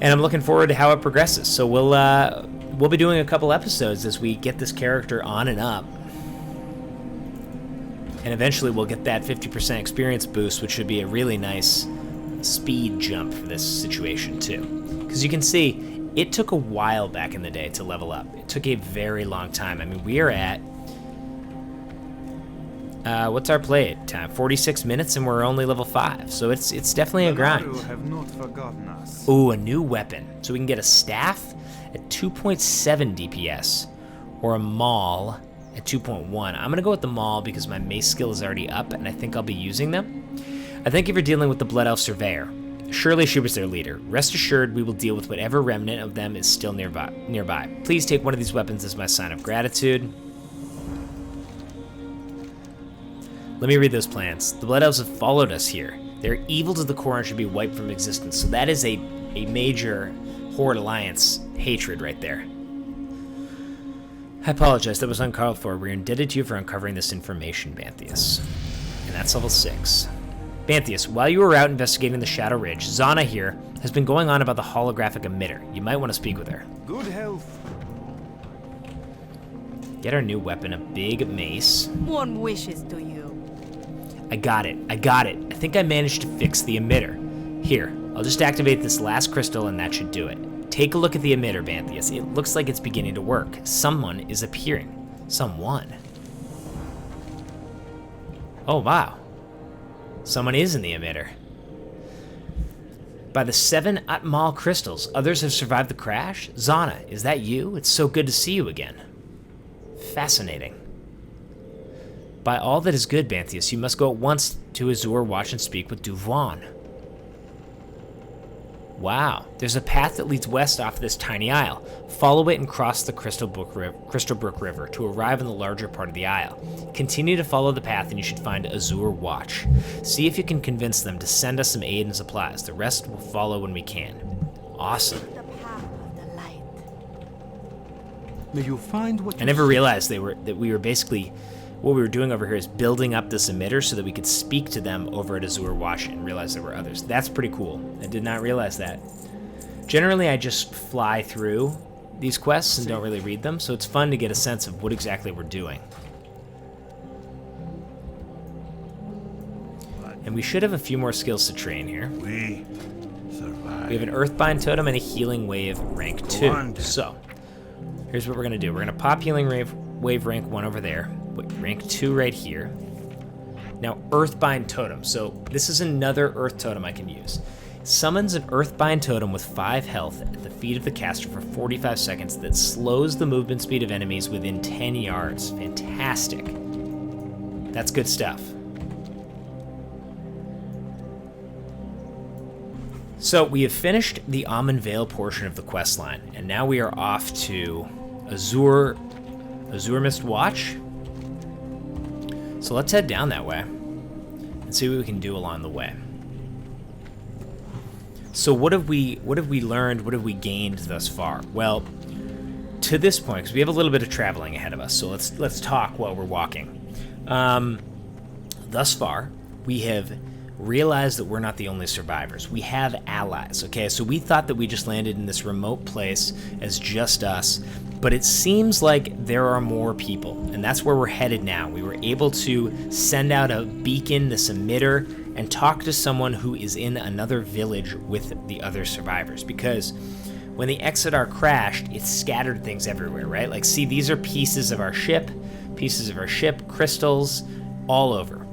And I'm looking forward to how it progresses. So we'll be doing a couple episodes as we get this character on and up. And eventually we'll get that 50% experience boost, which should be a really nice speed jump for this situation too. Because you can see, it took a while back in the day to level up. It took a very long time. I mean, we are at What's our play time? 46 minutes, and we're only level 5, so it's definitely a grind. Naru have not forgotten us. Ooh, a new weapon. So we can get a staff at 2.7 DPS, or a maul at 2.1. I'm gonna go with the maul because my mace skill is already up, and I think I'll be using them. I thank you for dealing with the Blood Elf Surveyor. Surely she was their leader. Rest assured, we will deal with whatever remnant of them is still nearby. Please take one of these weapons as my sign of gratitude. Let me read those plans. The Blood Elves have followed us here. They're evil to the core and should be wiped from existence. So that is a major Horde Alliance hatred right there. I apologize, that was uncalled for. We're indebted to you for uncovering this information, Banthius. And that's level 6. Banthius, while you were out investigating the Shadow Ridge, Zana here has been going on about the holographic emitter. You might want to speak with her. Good health. Get our new weapon, a big mace. Warm wishes to you. I got it. I think I managed to fix the emitter. Here, I'll just activate this last crystal and that should do it. Take a look at the emitter, Banthius. It looks like it's beginning to work. Someone is appearing. Someone. Oh, wow. Someone is in the emitter. By the 7 Atmal crystals, others have survived the crash? Zana, is that you? It's so good to see you again. Fascinating. By all that is good, Banthius, you must go at once to Azure Watch and speak with Duvuan. Wow, there's a path that leads west off this tiny isle. Follow it and cross the Crystal Brook River to arrive in the larger part of the isle. Continue to follow the path and you should find Azure Watch. See if you can convince them to send us some aid and supplies. The rest will follow when we can. Awesome. The path of the light. May you find what I never realized that we were basically, what we were doing over here is building up this emitter so that we could speak to them over at Azure Watch and realize there were others. That's pretty cool. I did not realize that. Generally, I just fly through these quests and don't really read them, so it's fun to get a sense of what exactly we're doing. And we should have a few more skills to train here. We survive. We have an Earthbind Totem and a Healing Wave rank 2. on. So, here's what we're going to do. We're going to pop Healing Wave rank 1 over there. Rank 2 right here. Now, Earthbind Totem. So, this is another Earth Totem I can use. Summons an Earthbind Totem with 5 health at the feet of the caster for 45 seconds that slows the movement speed of enemies within 10 yards. Fantastic. That's good stuff. So, we have finished the Ammen Vale portion of the quest line, and now we are off to Azure Mist Watch. So let's head down that way and see what we can do along the way. So what have we learned? What have we gained thus far? Well, to this point, because we have a little bit of traveling ahead of us, so let's talk while we're walking. Thus far, we have realized that we're not the only survivors. We have allies, okay? So we thought that we just landed in this remote place as just us, but it seems like there are more people, and that's where we're headed now. We were able to send out a beacon, this emitter, and talk to someone who is in another village with the other survivors, because when the Exodar crashed, it scattered things everywhere, right? Like, see, these are pieces of our ship, crystals, all over.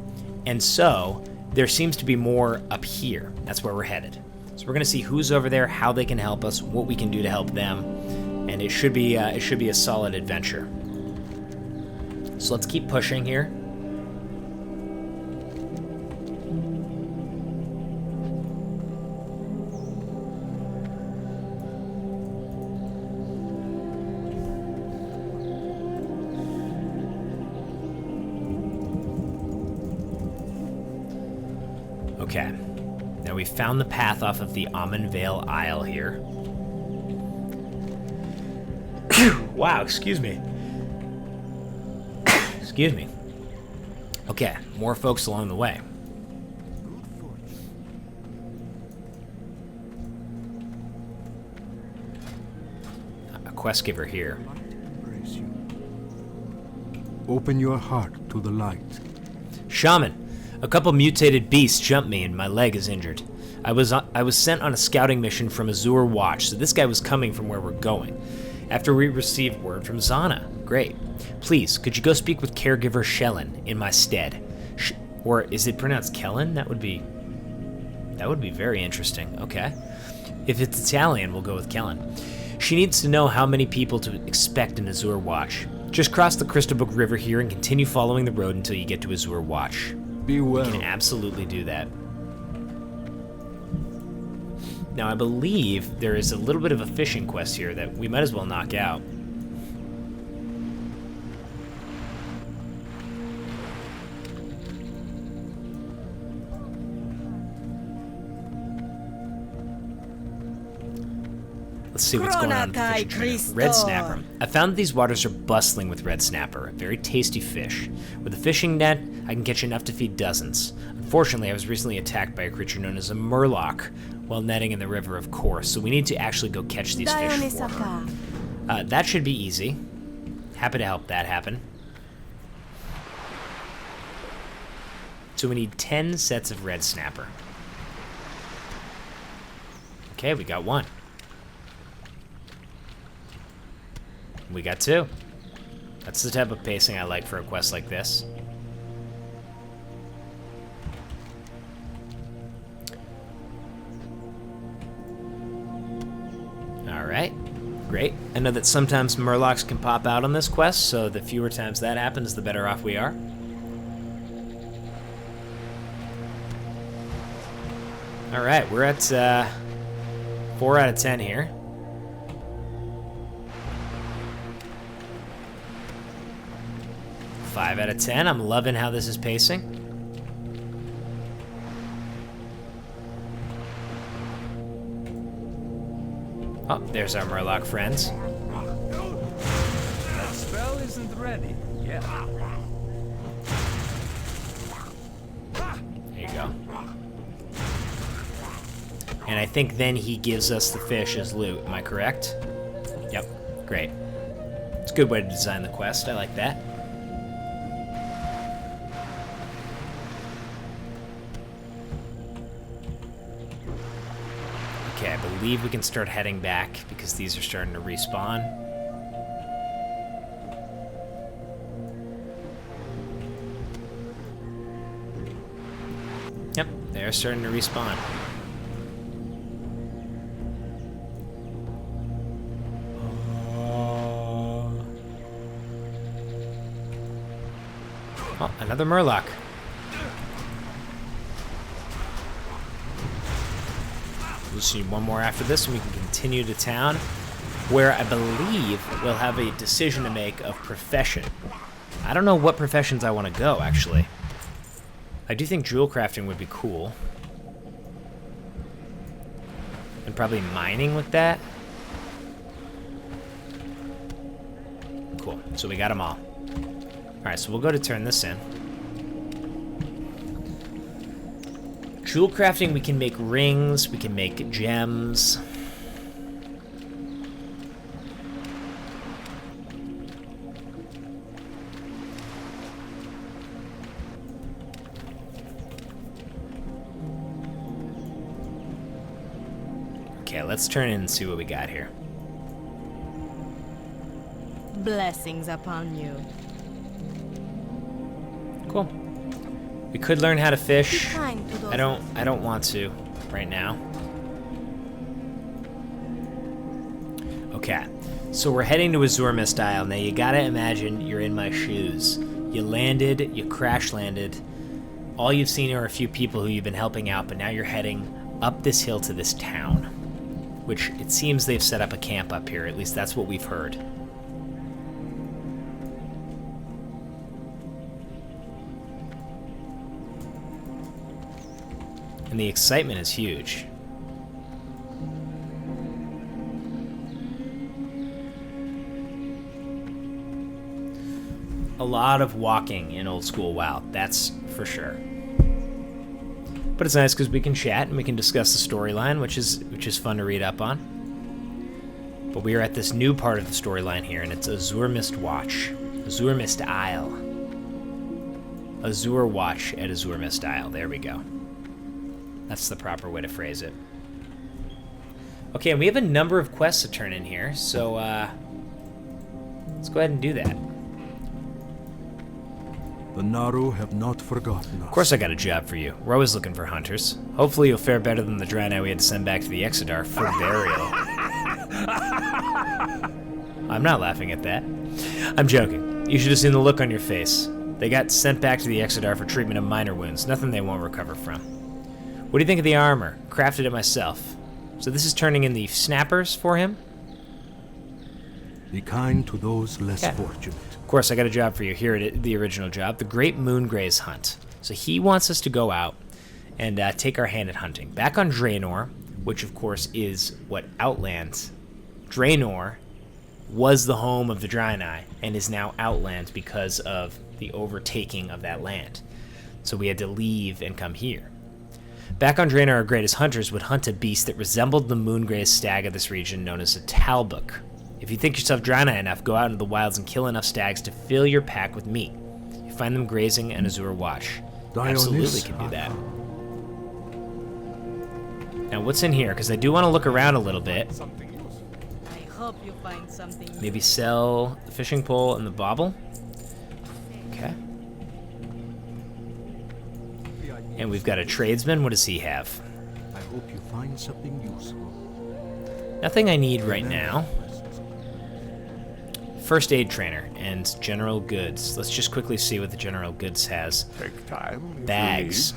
And so there seems to be more up here. That's where we're headed. So we're going to see who's over there, how they can help us, what we can do to help them, and it should be a solid adventure. So let's keep pushing here. Okay, now we found the path off of the Ammen Vale Isle here. Wow, excuse me. Excuse me. Okay, more folks along the way. A quest giver here. embrace you? Open your heart to the light. Shaman, a couple mutated beasts jumped me and my leg is injured. I was sent on a scouting mission from Azure Watch, so this guy was coming from where we're going. After we received word from Zana. Great. Please, could you go speak with caregiver Shellen in my stead? Or is it pronounced Kellen? That would be very interesting. Okay. If it's Italian, we'll go with Kellen. She needs to know how many people to expect in Azure Watch. Just cross the Crystal Brook River here and continue following the road until you get to Azure Watch. Be well. We can absolutely do that. Now, I believe there is a little bit of a fishing quest here that we might as well knock out. Let's see what's going on with the fishing trainer. Red snapper. I found that these waters are bustling with red snapper, a very tasty fish. With a fishing net, I can catch enough to feed dozens. Unfortunately, I was recently attacked by a creature known as a murloc while netting in the river, of course, so we need to actually go catch these fish for her. That should be easy. Happy to help that happen. So we need 10 sets of red snapper. Okay, we got one. We got two. That's the type of pacing I like for a quest like this. Alright, great. I know that sometimes murlocs can pop out on this quest, so the fewer times that happens, the better off we are. Alright, we're at 4 out of 10 here. 5 out of 10. I'm loving how this is pacing. Oh, there's our Murloc friends. That spell isn't ready yet. There you go. And I think then he gives us the fish as loot. Am I correct? Yep. Great. It's a good way to design the quest. I like that. Okay, I believe we can start heading back because these are starting to respawn. Yep, they're starting to respawn. Oh, another Murloc. We'll just need one more after this, and we can continue to town, where I believe we'll have a decision to make of profession. I don't know what professions I want to go, actually. I do think jewel crafting would be cool. And probably mining with that. Cool, so we got them all. Alright, so we'll go to turn this in. Jewel crafting, we can make rings, we can make gems. Okay, let's turn in and see what we got here. Blessings upon you. Cool. We could learn how to fish. Be kind to those I don't want to right now. Okay. So we're heading to Azure Mist Isle. Now you gotta imagine you're in my shoes. You landed, you crash landed. All you've seen are a few people who you've been helping out, but now you're heading up this hill to this town. Which it seems they've set up a camp up here, at least that's what we've heard. And the excitement is huge. A lot of walking in old school WoW, that's for sure. But it's nice because we can chat and we can discuss the storyline, which is fun to read up on. But we are at this new part of the storyline here, and it's Azure Mist Watch. Azure Mist Isle. Azure Watch at Azure Mist Isle. There we go. That's the proper way to phrase it. Okay, and we have a number of quests to turn in here, so Let's go ahead and do that. The Naru have not forgotten us. Of course I got a job for you. We're always looking for hunters. Hopefully you'll fare better than the Draenei we had to send back to the Exodar for burial. I'm not laughing at that. I'm joking. You should have seen the look on your face. They got sent back to the Exodar for treatment of minor wounds, nothing they won't recover from. What do you think of the armor? Crafted it myself. So this is turning in the snappers for him? Be kind to those less Okay. fortunate. Of course, I got a job for you. Here it is, the original job. The Great Moongraze Hunt. So he wants us to go out and take our hand at hunting. Back on Draenor, which of course is what Outlands. Draenor was the home of the Draenei and is now Outlands because of the overtaking of that land. So we had to leave and come here. Back on Draenor, our greatest hunters would hunt a beast that resembled the moongraze stag of this region known as a talbuk. If you think yourself Draenei enough, go out into the wilds and kill enough stags to fill your pack with meat. You find them grazing an azure watch. Absolutely can do that. Now what's in here? Because I do want to look around a little bit. I hope you find something. Maybe sell the fishing pole and the bauble. Okay. And we've got a tradesman. What does he have? I hope you find something useful. Nothing I need right now. First aid trainer and general goods. Let's just quickly see what the general goods has. Take time. Bags.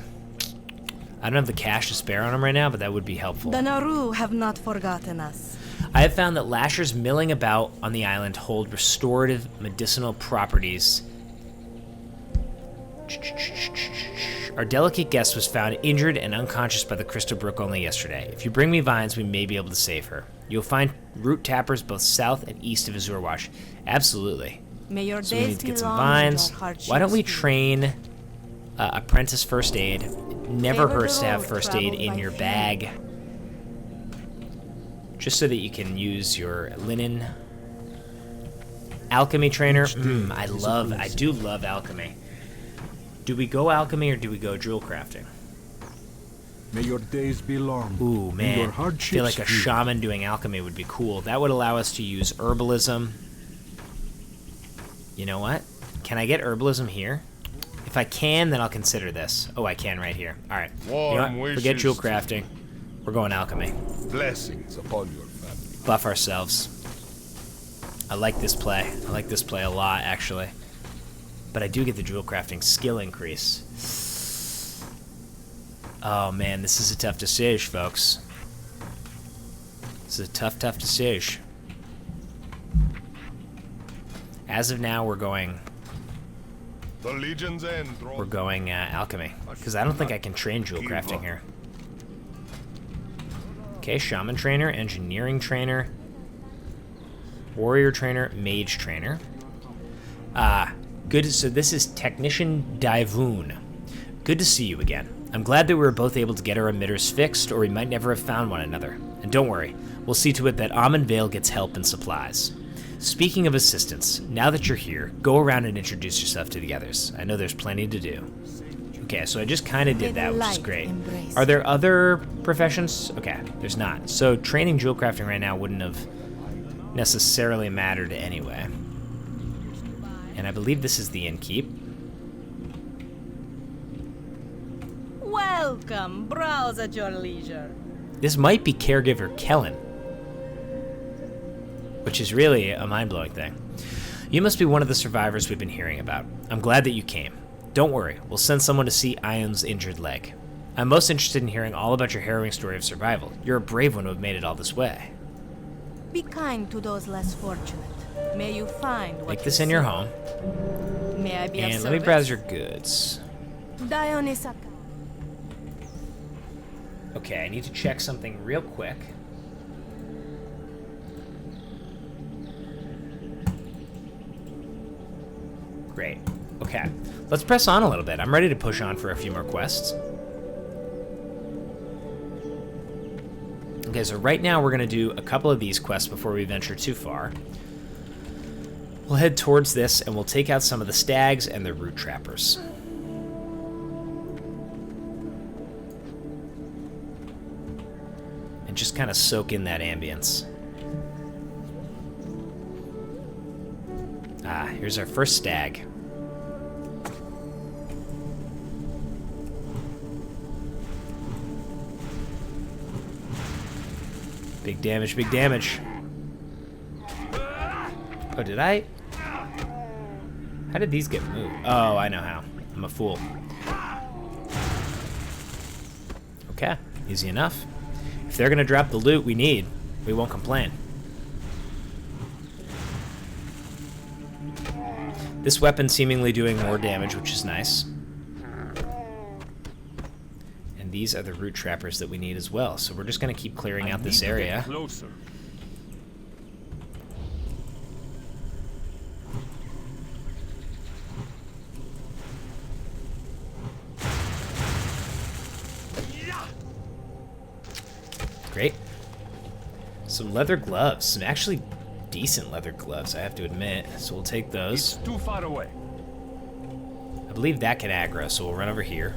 I don't have the cash to spare on them right now, but that would be helpful. The Naru have not forgotten us. I have found that lashers milling about on the island hold restorative medicinal properties. Our delicate guest was found injured and unconscious by the Crystal Brook only yesterday. If you bring me vines, we may be able to save her. You'll find root tappers both south and east of Azure Wash. Absolutely. May your So we days need to be get some long vines. and your hardships Why don't we few. train apprentice first aid? Never Favor hurts the to have road first aid traveled in by your few. bag. Just so that you can use your linen. Alchemy trainer. I do love alchemy. Do we go alchemy or do we go jewel crafting? May your days be long. Ooh, and man. your I hardships feel like a few. shaman doing alchemy would be cool. That would allow us to use herbalism. You know what? Can I get herbalism here? If I can, then I'll consider this. Oh, I can right here. All right. You know Warm what? Forget wishes jewel to- crafting. We're going alchemy. Blessings upon your family. Buff ourselves. I like this play. I like this play a lot, actually. But I do get the jewel crafting skill increase. Oh, man, this is a tough decision, folks. This is a tough decision. As of now, we're going The Legion's end. alchemy, because I don't think I can train jewel crafting here. Okay, shaman trainer, engineering trainer, warrior trainer, mage trainer. Good. So this is technician Divun. Good to see you again. I'm glad that we were both able to get our emitters fixed, or we might never have found one another. And don't worry, we'll see to it that Ammen Vale gets help and supplies. Speaking of assistance, now that you're here, go around and introduce yourself to the others. I know there's plenty to do. Okay, so I just kind of did that, which is great. Are there other professions? Okay, there's not. So training jewel crafting right now wouldn't have necessarily mattered anyway. And I believe this is the innkeep. Welcome. Browse at your leisure. This might be caregiver Kellen, which is really a mind-blowing thing. You must be one of the survivors we've been hearing about. I'm glad that you came. Don't worry, we'll send someone to see Ion's injured leg. I'm most interested in hearing all about your harrowing story of survival. You're a brave one to have made it all this way. Be kind to those less fortunate. May you find what Make you this in your seek. home, May I be of and let me service? browse your goods. Dionysaka. Okay, I need to check something real quick. Great. Okay, let's press on a little bit. I'm ready to push on for a few more quests. Okay, so right now we're going to do a couple of these quests before we venture too far. We'll head towards this, and we'll take out some of the stags and the root trappers. And just kind of soak in that ambience. Ah, here's our first stag. Big damage, big damage. Oh, did I? How did these get moved? Oh, I know how. I'm a fool. Okay, easy enough. If they're gonna drop the loot we need, we won't complain. This weapon seemingly doing more damage, which is nice. And these are the root trappers that we need as well. So we're just gonna keep clearing out this area. Closer. Great. Some leather gloves. Some actually decent leather gloves, I have to admit. So we'll take those. It's too far away. I believe that can aggro, so we'll run over here.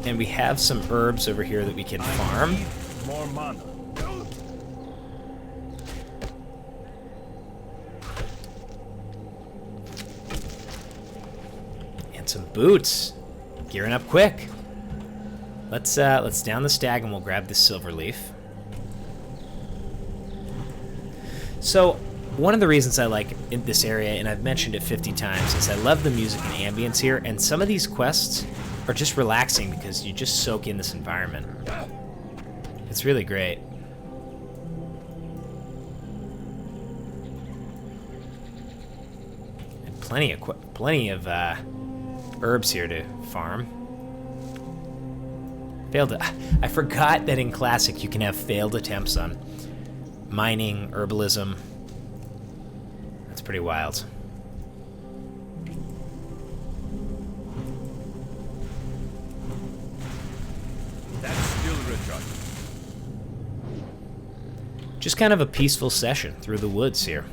And we have some herbs over here that we can farm. Need more mana. And some boots. Gearing up quick. Let's down the stag and we'll grab this silver leaf. So, one of the reasons I like in this area, and I've mentioned it 50 times, is I love the music and ambience here, and some of these quests are just relaxing because you just soak in this environment. It's really great. And plenty of herbs here to farm. I forgot that in Classic you can have failed attempts on mining, herbalism. That's pretty wild. That's still recharging. Just kind of a peaceful session through the woods here.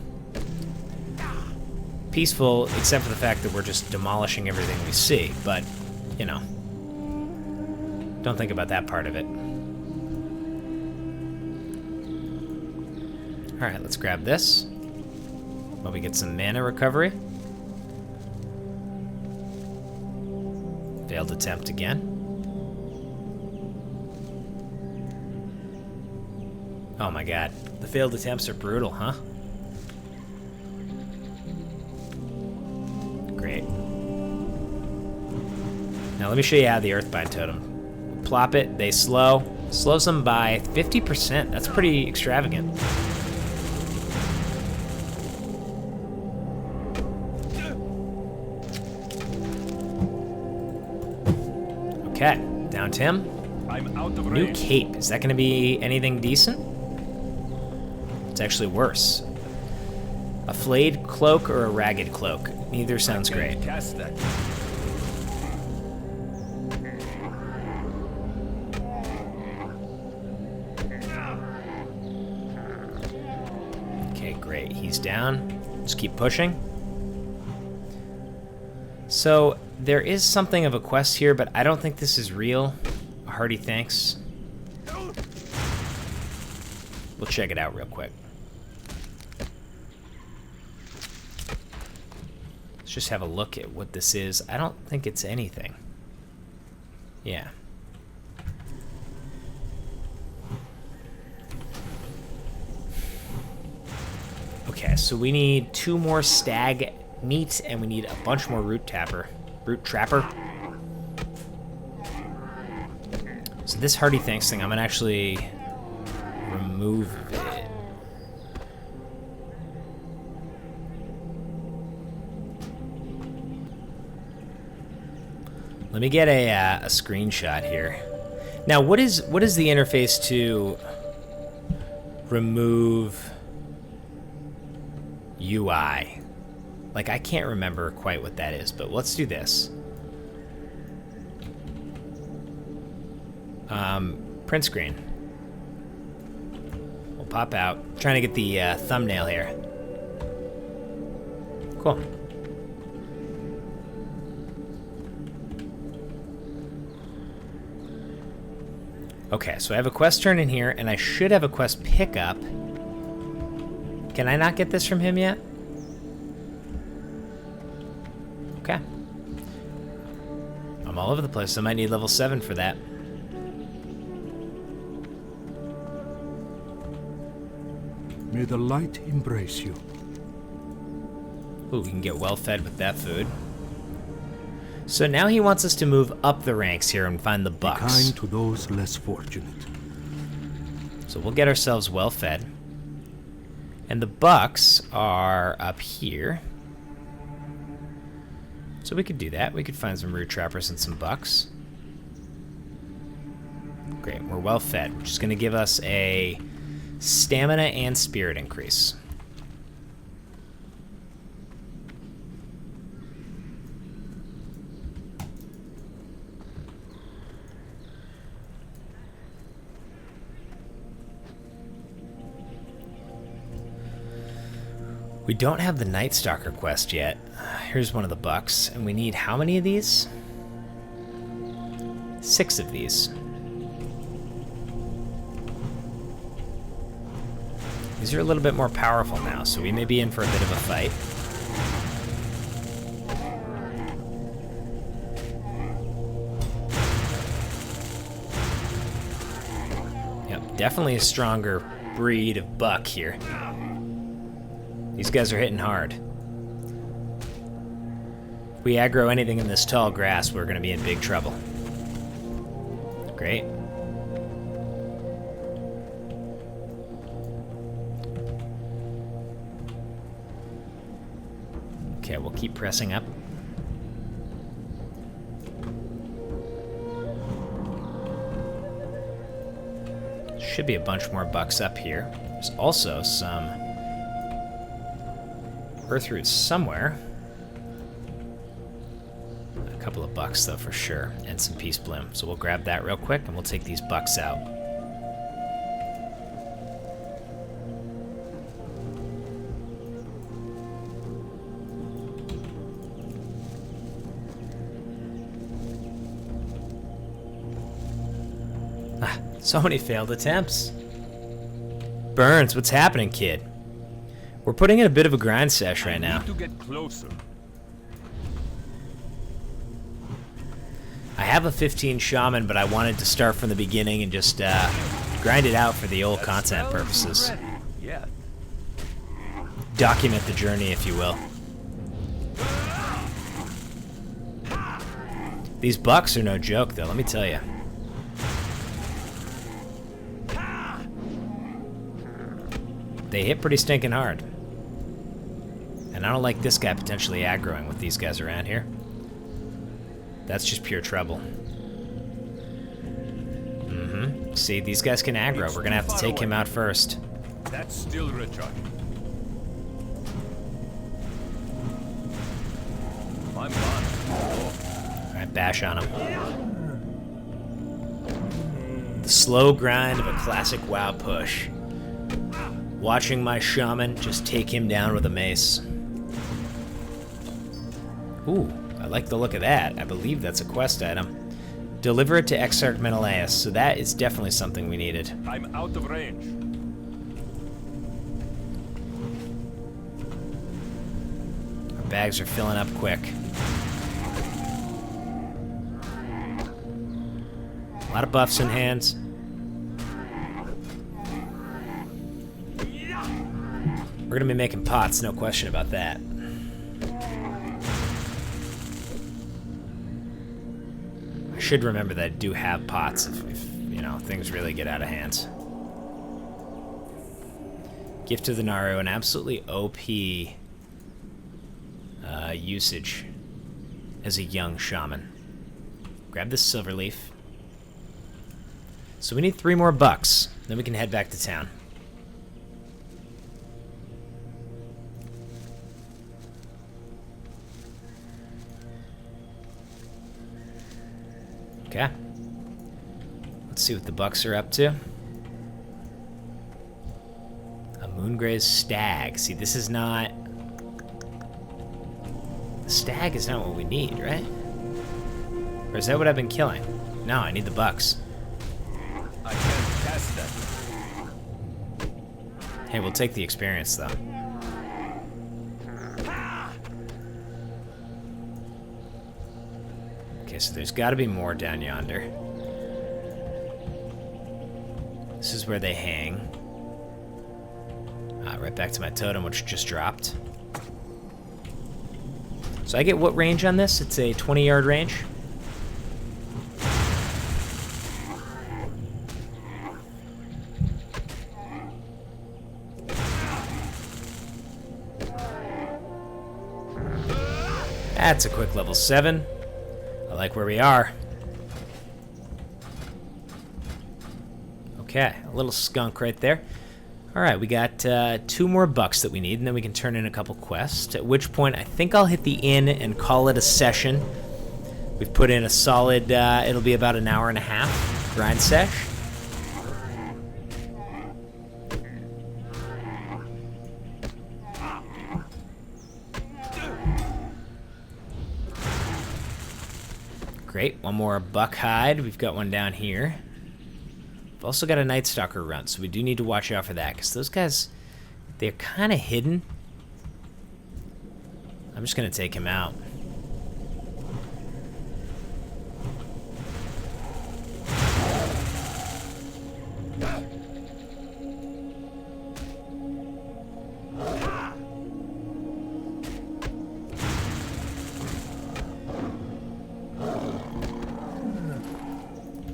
Peaceful, except for the fact that we're just demolishing everything we see, but, you know. Don't think about that part of it. Alright, let's grab this. While we get some mana recovery. Failed attempt again. Oh my god. The failed attempts are brutal, huh? Great. Now let me show you how the Earthbind Totem. Plop it, they slows them by 50%. That's pretty extravagant. Okay, down Tim. I'm out of New range. cape. Is that going to be anything decent? It's actually worse. A flayed cloak or a ragged cloak? Neither sounds great. Cast that. Okay, great. He's down. Just keep pushing. So, there is something of a quest here, but I don't think this is real. A hearty thanks. We'll check it out real quick. Let's just have a look at what this is. I don't think it's anything. Yeah. Okay, so we need 2 more stag meat, and we need a bunch more root trapper. So this hearty thanks thing, I'm gonna actually remove it. Let me get a screenshot here. Now, what is the interface to remove UI? Like, I can't remember quite what that is, but let's do this. Print screen. We'll pop out. Trying to get the thumbnail here. Cool. Okay, so I have a quest turn in here, and I should have a quest pickup Can I not get this from him yet? Okay. I'm all over the place. I might need level 7 for that. May the light embrace you. Ooh, we can get well fed with that food. So now he wants us to move up the ranks here and find the Be bucks. kind to those less fortunate. So we'll get ourselves well fed. And the bucks are up here. So we could do that. We could find some root trappers and some bucks. Great, we're well fed, which is going to give us a stamina and spirit increase. We don't have the Night Stalker quest yet. Here's one of the bucks, and we need how many of these? 6 of these. These are a little bit more powerful now, so we may be in for a bit of a fight. Yep, definitely a stronger breed of buck here. These guys are hitting hard. If we aggro anything in this tall grass, we're going to be in big trouble. Great. Okay, we'll keep pressing up. Should be a bunch more bucks up here. There's also some earth roots somewhere. A couple of bucks though for sure, and some peace bloom. So we'll grab that real quick and we'll take these bucks out. Ah, so many failed attempts. Burns, what's happening, kid? We're putting in a bit of a grind sesh right now. To get closer. I have a 15 shaman, but I wanted to start from the beginning and just grind it out for the old content purposes. Yeah. Document the journey, if you will. These bucks are no joke, though, let me tell you. They hit pretty stinking hard. And I don't like this guy potentially aggroing with these guys around here. That's just pure trouble. See, these guys can aggro. We're gonna have to take him out first. That's still recharging. I'm on. Alright, bash on him. The slow grind of a classic WoW push. Watching my shaman just take him down with a mace. Ooh, I like the look of that. I believe that's a quest item. Deliver it to Exarch Menelaus, so that is definitely something we needed. I'm out of range. Our bags are filling up quick. A lot of buffs in hands. We're gonna be making pots, no question about that. I should remember that I do have pots if you know, things really get out of hand. Gift to the Naru, an absolutely OP usage as a young shaman. Grab this silver leaf. So we need 3 more bucks, then we can head back to town. Okay. Let's see what the bucks are up to. A moongrazed stag. See, this is not... The stag is not what we need, right? Or is that what I've been killing? No, I need the bucks. I can't cast that. Hey, we'll take the experience, though. Okay, so there's got to be more down yonder. This is where they hang. Right back to my totem, which just dropped. So I get what range on this? It's a 20-yard range. That's a quick level 7. I like where we are. Okay, a little skunk right there. All right, we got 2 more bucks that we need, and then we can turn in a couple quests, at which point I think I'll hit the inn and call it a session. We've put in a solid, it'll be about an hour and a half grind sesh. Great, one more buck hide. We've got one down here. We've also got a Night Stalker run, so we do need to watch out for that, because those guys, they're kind of hidden. I'm just going to take him out.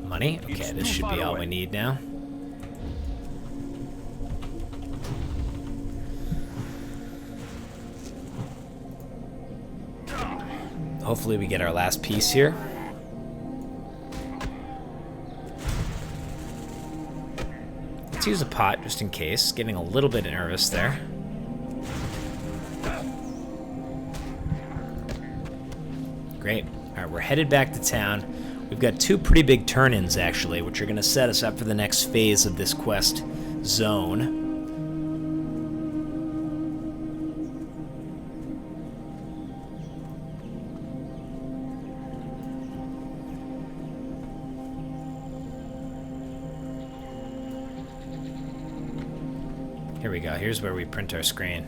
Money? Okay, this should be all we need now. Hopefully we get our last piece here. Let's use a pot just in case. Getting a little bit nervous there. Great. Alright, we're headed back to town. We've got 2 pretty big turn-ins, actually, which are going to set us up for the next phase of this quest zone. Here we go. Here's where we print our screen.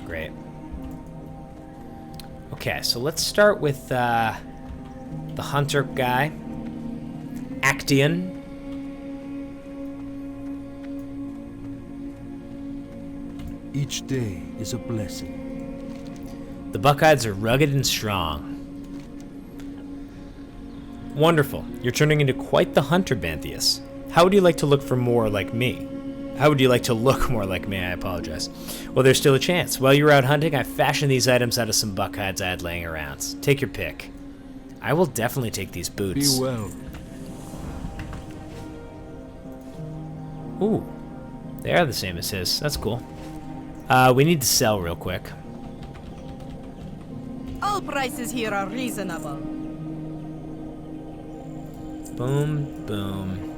Great. Okay, so let's start with the hunter guy, Actian. Each day is a blessing. The Buckeyes are rugged and strong. Wonderful. You're turning into quite the hunter, Banthius. How would you like to look for more like me? How would you like to look more like me? I apologize. Well, there's still a chance. While you were out hunting, I fashioned these items out of some buck hides I had laying around. Take your pick. I will definitely take these boots. Be well. Ooh. They are the same as his. That's cool. We need to sell real quick. All prices here are reasonable. Boom, boom.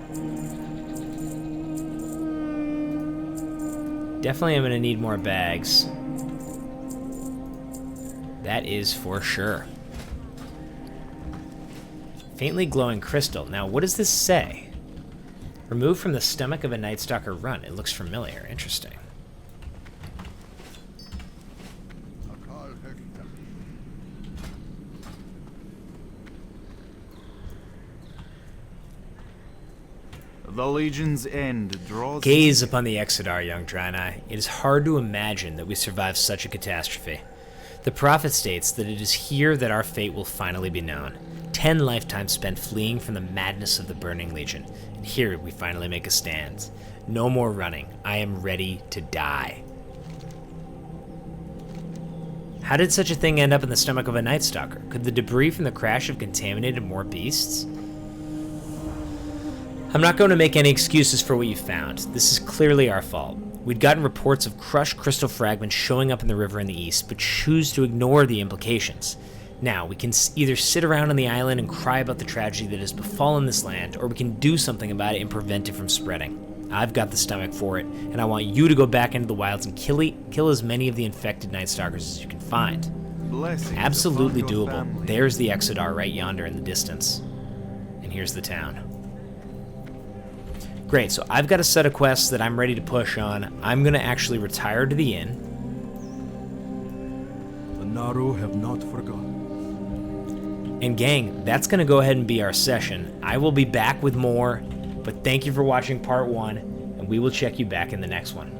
Definitely I'm going to need more bags. That is for sure. Faintly glowing crystal. Now, what does this say? Removed from the stomach of a Night Stalker run. It looks familiar. Interesting. The Legion's end draws... Gaze upon the Exodar, young Draenei. It is hard to imagine that we survived such a catastrophe. The prophet states that it is here that our fate will finally be known. 10 lifetimes spent fleeing from the madness of the Burning Legion, and here we finally make a stand. No more running. I am ready to die. How did such a thing end up in the stomach of a Night Stalker? Could the debris from the crash have contaminated more beasts? I'm not going to make any excuses for what you found. This is clearly our fault. We'd gotten reports of crushed crystal fragments showing up in the river in the east, but choose to ignore the implications. Now, we can either sit around on the island and cry about the tragedy that has befallen this land, or we can do something about it and prevent it from spreading. I've got the stomach for it, and I want you to go back into the wilds and kill as many of the infected Night Stalkers as you can find. Blessings Absolutely upon your doable. family. There's the Exodar right yonder in the distance. And here's the town. Great, so I've got a set of quests that I'm ready to push on. I'm going to actually retire to the inn. The Naru have not forgotten. And gang, that's going to go ahead and be our session. I will be back with more, but thank you for watching part 1, and we will check you back in the next one.